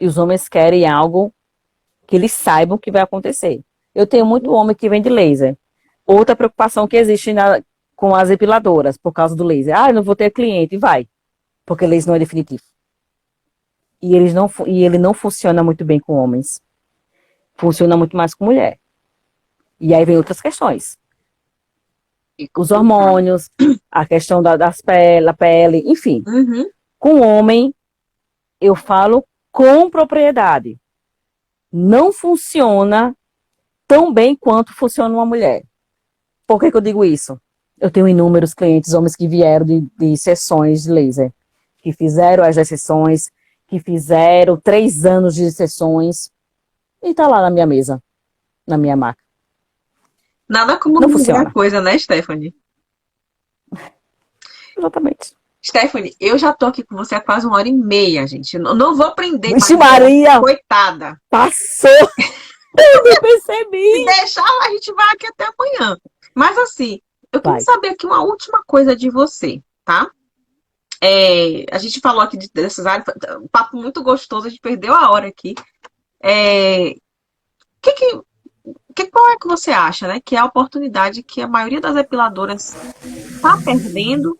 E os homens querem algo que eles saibam que vai acontecer. Eu tenho muito homem que vende laser. Outra preocupação que existe com as depiladoras, por causa do laser. Ah, eu não vou ter cliente. E vai. Porque laser não é definitivo. E ele não funciona muito bem com homens. Funciona muito mais com mulher. E aí vem outras questões. Os hormônios, a questão das pele, a pele, enfim. Uhum. Com homem, eu falo com propriedade. Não funciona tão bem quanto funciona uma mulher. Por que eu digo isso? Eu tenho inúmeros clientes, homens que vieram de sessões de laser, que fizeram as sessões, que fizeram 3 anos de sessões, e tá lá na minha mesa, na minha maca. Nada como Não a funciona. coisa, né, Stephanie? Exatamente. Stephanie, eu já tô aqui com você há quase 1h30, gente. Não vou prender mais Vixe Maria, coitada. passou! Eu nem Se percebi! deixar, a gente vai aqui até amanhã. Mas assim, eu queria Vai. saber aqui uma última coisa de você, tá? A gente falou aqui dessas áreas, um papo muito gostoso, a gente perdeu a hora aqui. Qual é que você acha, né? Que é a oportunidade que a maioria das depiladoras está perdendo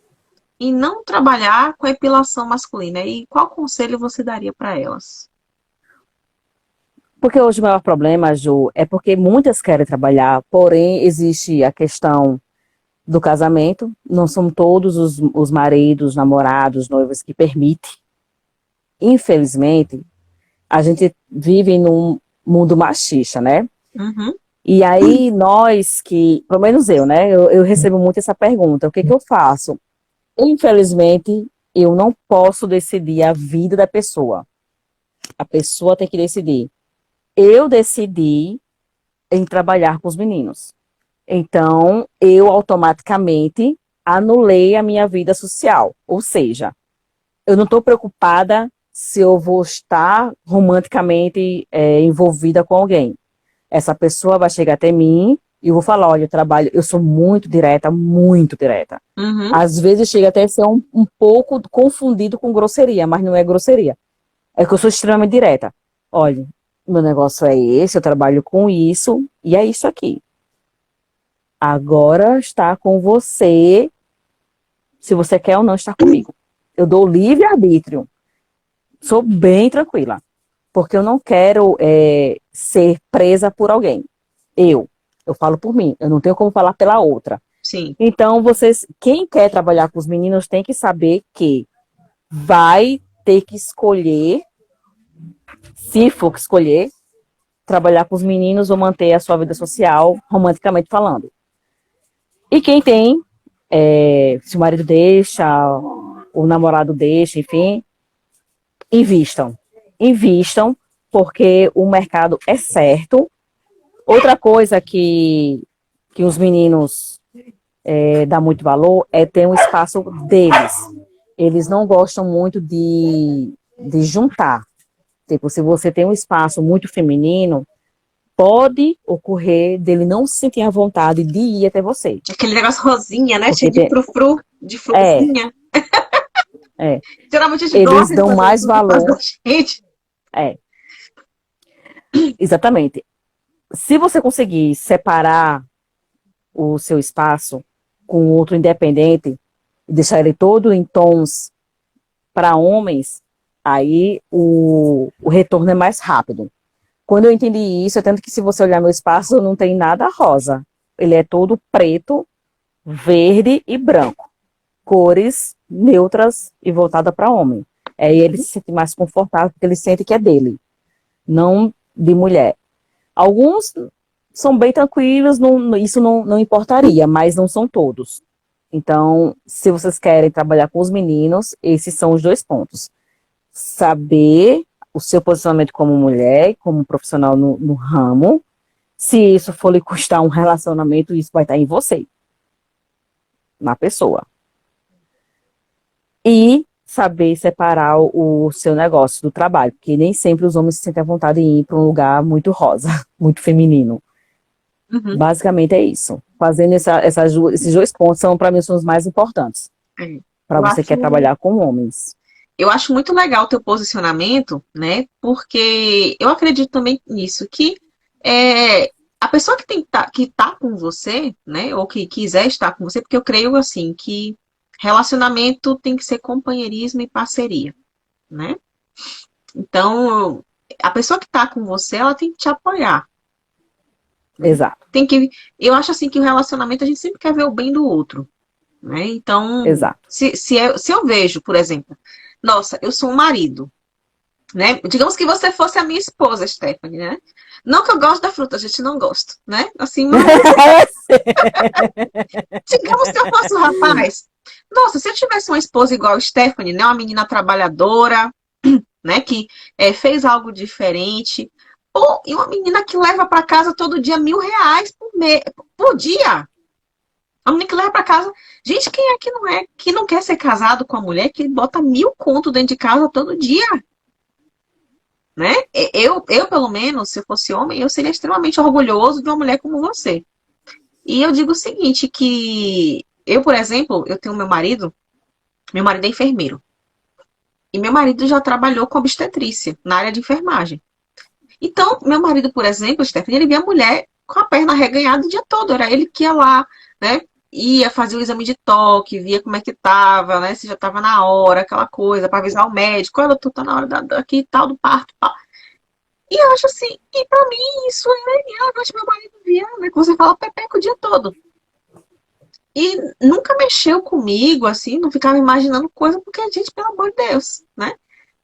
em não trabalhar com a epilação masculina? E qual conselho você daria para elas? Porque hoje o maior problema, Ju, é porque muitas querem trabalhar, porém existe a questão do casamento. Não são todos os maridos, namorados, noivos que permitem. Infelizmente, a gente vive num mundo machista, né? Uhum. E aí nós que, pelo menos eu, né? Eu recebo muito essa pergunta, o que que eu faço? Infelizmente, eu não posso decidir a vida da pessoa. A pessoa tem que decidir. Eu decidi em trabalhar com os meninos. Então, eu automaticamente anulei a minha vida social. Ou seja, eu não estou preocupada se eu vou estar romanticamente envolvida com alguém. Essa pessoa vai chegar até mim e eu vou falar, olha, eu sou muito direta, muito direta. Uhum. Às vezes chega até a ser um pouco confundido com grosseria, mas não é grosseria. É que eu sou extremamente direta. Olha, meu negócio é esse, eu trabalho com isso, e é isso aqui. Agora está com você, se você quer ou não estar comigo. Eu dou livre-arbítrio. Sou bem tranquila. Porque eu não quero ser presa por alguém. Eu falo por mim, eu não tenho como falar pela outra. Sim. Então, quem quer trabalhar com os meninos tem que saber que vai ter que escolher, se for que escolher, trabalhar com os meninos ou manter a sua vida social, romanticamente falando. E quem tem, se o marido deixa, o namorado deixa, enfim, invistam. Invistam, porque o mercado é certo. Outra coisa que os meninos dão muito valor é ter um espaço deles. Eles não gostam muito de juntar. Tipo, se você tem um espaço muito feminino, pode ocorrer dele não se sentir à vontade de ir até você. Aquele negócio rosinha, né? Porque Cheio de frufru, de florzinha. Geralmente a gente eles gosta de dão fazer mais isso por causa valor. da gente. Exatamente. Se você conseguir separar o seu espaço com outro independente, e deixar ele todo em tons para homens, aí o retorno é mais rápido. Quando eu entendi isso, é tanto que se você olhar meu espaço, não tem nada rosa. Ele é todo preto, verde e branco. Cores neutras e voltada para homem. Aí ele se sente mais confortável, porque ele sente que é dele, não de mulher. Alguns são bem tranquilos, isso não importaria, mas não são todos. Então, se vocês querem trabalhar com os meninos, esses são os 2 pontos. Saber o seu posicionamento como mulher, como profissional no ramo. Se isso for lhe custar um relacionamento, isso vai estar em você, na pessoa. E saber separar o seu negócio do trabalho, porque nem sempre os homens se sentem à vontade em ir para um lugar muito rosa, muito feminino. Uhum. Basicamente é isso. Fazendo esses 2 pontos, para mim, são os mais importantes. Para você que quer trabalhar com homens. eu acho muito legal o teu posicionamento, né? Porque eu acredito também nisso, que a pessoa que tá com você, né? Ou que quiser estar com você, porque eu creio assim que relacionamento tem que ser companheirismo e parceria, né? Então, a pessoa que tá com você, ela tem que te apoiar, né? Exato, Tem que, eu acho assim que o relacionamento a gente sempre quer ver o bem do outro, né? Então, exato. se eu vejo, por exemplo, nossa, eu sou um marido, né? Digamos que você fosse a minha esposa, Stephanie, né? Não que eu gosto da fruta, a gente não gosta, né? Assim, mas digamos que eu fosse um rapaz. Nossa, se eu tivesse uma esposa igual a Stephanie, né? Uma menina trabalhadora, né? Que fez algo diferente. Ou, e uma menina que leva para casa todo dia R$ 1.000 por dia. A menina que leva para casa. Gente, quem é que não quer ser casado com a mulher que bota 1.000 conto dentro de casa todo dia? Né? Eu, pelo menos, se eu fosse homem, eu seria extremamente orgulhoso de uma mulher como você. E eu digo o seguinte, que eu, por exemplo, eu tenho meu marido é enfermeiro. E meu marido já trabalhou com obstetrícia, na área de enfermagem. Então, meu marido, por exemplo, Stephanie, ele via a mulher com a perna arreganhada o dia todo. Era ele que ia lá, né? Ia fazer o exame de toque, via como é que tava, né? Se já tava na hora, aquela coisa, para avisar o médico, olha, tu tá na hora daqui e tal, do parto, pá. E eu acho assim, e pra mim isso é legal, eu acho que meu marido via, né? Que você fala pepeca o dia todo. E nunca mexeu comigo, assim, não ficava imaginando coisa, porque, gente, pelo amor de Deus, né?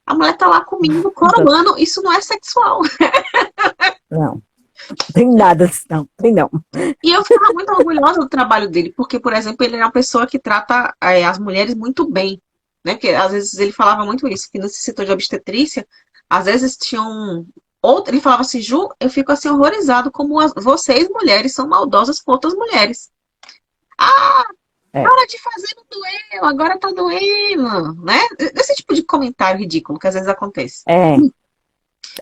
A mulher tá lá comigo, Exato. coroando, isso não é sexual. Não, tem nada disso, não, tem não. E eu ficava muito orgulhosa do trabalho dele, porque, por exemplo, ele é uma pessoa que trata as mulheres muito bem, né? Porque às vezes ele falava muito isso, que nesse setor de obstetrícia, às vezes tinham outro, ele falava assim, Ju, eu fico assim horrorizado como vocês mulheres são maldosas com outras mulheres. Ah, É, para de fazer, não doeu, agora tá doendo, né? Esse tipo de comentário ridículo que às vezes acontece. é,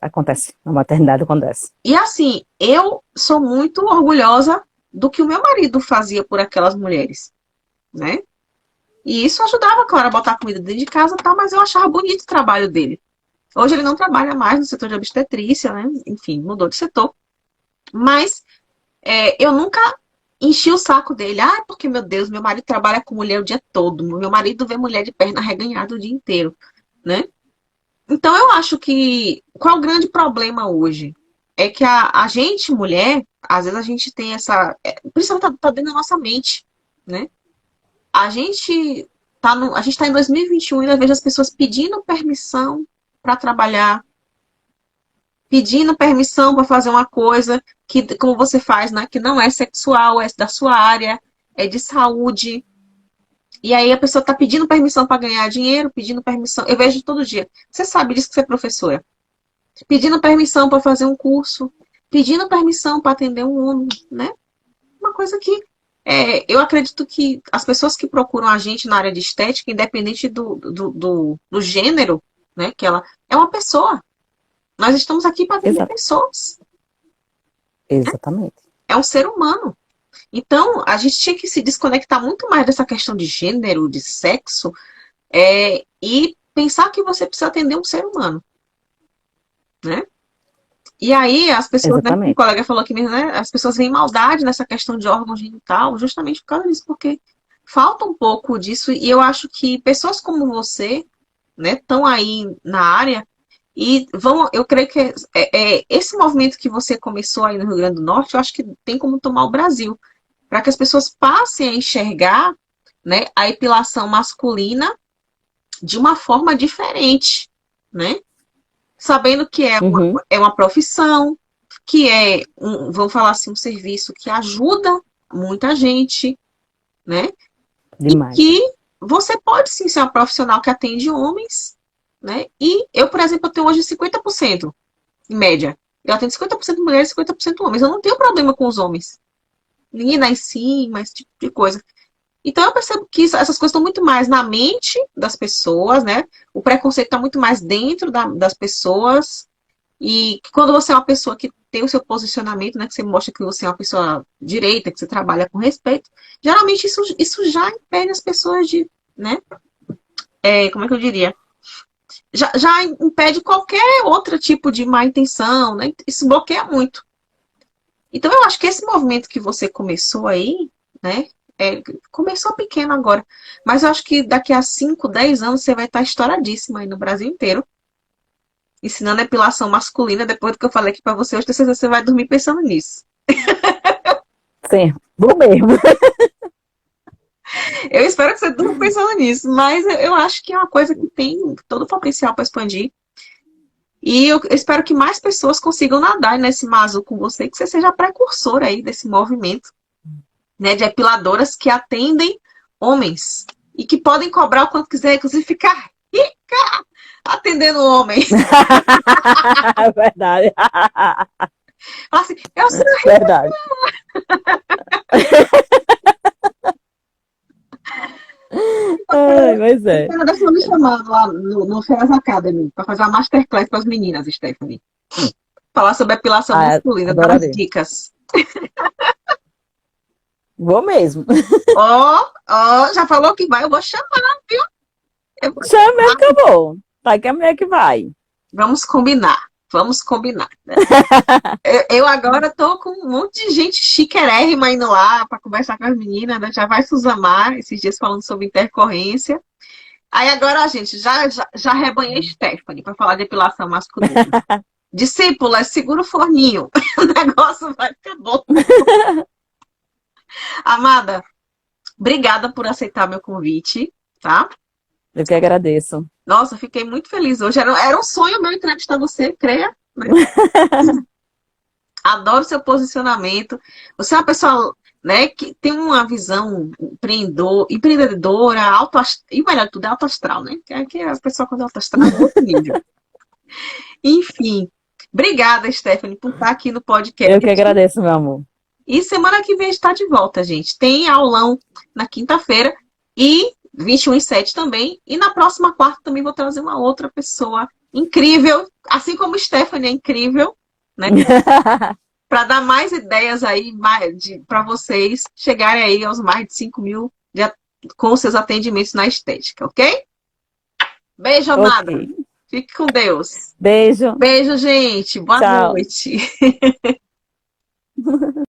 acontece, na maternidade acontece. E assim, eu sou muito orgulhosa do que o meu marido fazia por aquelas mulheres, né? E isso ajudava, claro, a botar comida dentro de casa e tal, mas eu achava bonito o trabalho dele. Hoje ele não trabalha mais no setor de obstetrícia, né? Enfim, mudou de setor. Mas eu nunca enchi o saco dele. Ah, porque, meu Deus, meu marido trabalha com mulher o dia todo. Meu marido vê mulher de perna arreganhada o dia inteiro, né? Então eu acho que qual é o grande problema hoje? É que a gente, mulher, às vezes a gente tem essa. Principalmente tá dentro da nossa mente, né? A gente a gente tá em 2021 e ainda vejo as pessoas pedindo permissão para trabalhar, pedindo permissão para fazer uma coisa que, como você faz, né? Que não é sexual, é da sua área, é de saúde. E aí a pessoa está pedindo permissão para ganhar dinheiro, pedindo permissão. Eu vejo todo dia. Você sabe disso que você é professora. Pedindo permissão para fazer um curso, pedindo permissão para atender um homem, né? Uma coisa que eu acredito que as pessoas que procuram a gente na área de estética, independente do gênero, né? Que ela é uma pessoa. Nós estamos aqui para atender Exato, pessoas. exatamente. É um ser humano. Então, a gente tinha que se desconectar muito mais dessa questão de gênero, de sexo, e pensar que você precisa atender um ser humano, né? E aí, as pessoas, né, como o Exatamente. colega falou aqui mesmo, né? As pessoas veem maldade nessa questão de órgão genital, justamente por causa disso, porque falta um pouco disso, e eu acho que pessoas como você, né, estão aí na área e vão, eu creio que esse movimento que você começou aí no Rio Grande do Norte, eu acho que tem como tomar o Brasil, para que as pessoas passem a enxergar, né, a epilação masculina de uma forma diferente, né? Sabendo que Uhum, é uma profissão, que vamos falar assim, um serviço que ajuda muita gente, né? E demais. que você pode sim ser uma profissional que atende homens, né? E eu, por exemplo, eu tenho hoje 50% em média. Eu atendo 50% mulheres e 50% homens. Eu não tenho problema com os homens. Ninguém dá em cima, esse tipo de coisa. Então eu percebo que essas coisas estão muito mais na mente das pessoas, né? O preconceito está muito mais dentro das pessoas. E que quando você é uma pessoa que tem o seu posicionamento, né? Que você mostra que você é uma pessoa direita, que você trabalha com respeito, geralmente isso já impede as pessoas de, né? Como é que eu diria? já impede qualquer outro tipo de má intenção, né? Isso bloqueia muito. Então, eu acho que esse movimento que você começou aí, né? Começou pequeno agora, mas eu acho que daqui a 5, 10 anos você vai estar estouradíssima aí no Brasil inteiro, ensinando epilação masculina. Depois do que eu falei aqui pra você, hoje você vai dormir pensando nisso. Sim, vou mesmo. Eu espero que você durma pensando nisso, mas eu acho que é uma coisa que tem todo o potencial para expandir. E eu espero que mais pessoas consigam nadar nesse mar azul com você, que você seja a precursora aí desse movimento, né, de epiladoras que atendem homens e que podem cobrar o quanto quiser, inclusive ficar rica atendendo homens. Verdade. Fala assim, eu sou Verdade. Ai, mas é. rica, deixa eu me chamando lá no Feras Academy para fazer uma masterclass para as meninas, Stephanie. Falar sobre epilação masculina, dar umas Adoraria. dicas. Vou mesmo. Já falou que vai, eu vou chamar, viu? Eu vou Chama chamar. que eu vou. Vai que a mulher que vai. Vamos combinar. Vamos combinar. Né? Eu agora tô com um monte de gente chiquérrima indo lá para conversar com as meninas, né? Já vai Suzamar, esses dias falando sobre intercorrência. Aí agora a gente já rebanhei Stephanie para falar de depilação masculina. Discípula, segura o forninho. O negócio vai ficar bom. Amada, obrigada por aceitar meu convite, tá? Eu que agradeço. Nossa, fiquei muito feliz hoje. Era um sonho meu entrevistar você, creia. Né? Adoro seu posicionamento. Você é uma pessoa, né, que tem uma visão empreendedora, e o melhor de tudo é alto astral, né? Que a pessoa quando é alto astral é outro nível. Enfim, obrigada, Stephanie, por estar aqui no podcast. Eu que agradeço, meu amor. E semana que vem a gente está de volta, gente. Tem aulão na quinta-feira e 21/7 também. E na próxima quarta também vou trazer uma outra pessoa incrível, assim como Stephanie é incrível, né? Para dar mais ideias aí para vocês chegarem aí aos mais de 5.000 com seus atendimentos na estética, ok? Beijo, amada. Okay. Fique com Deus. Beijo. Beijo, gente. Boa Tchau. noite.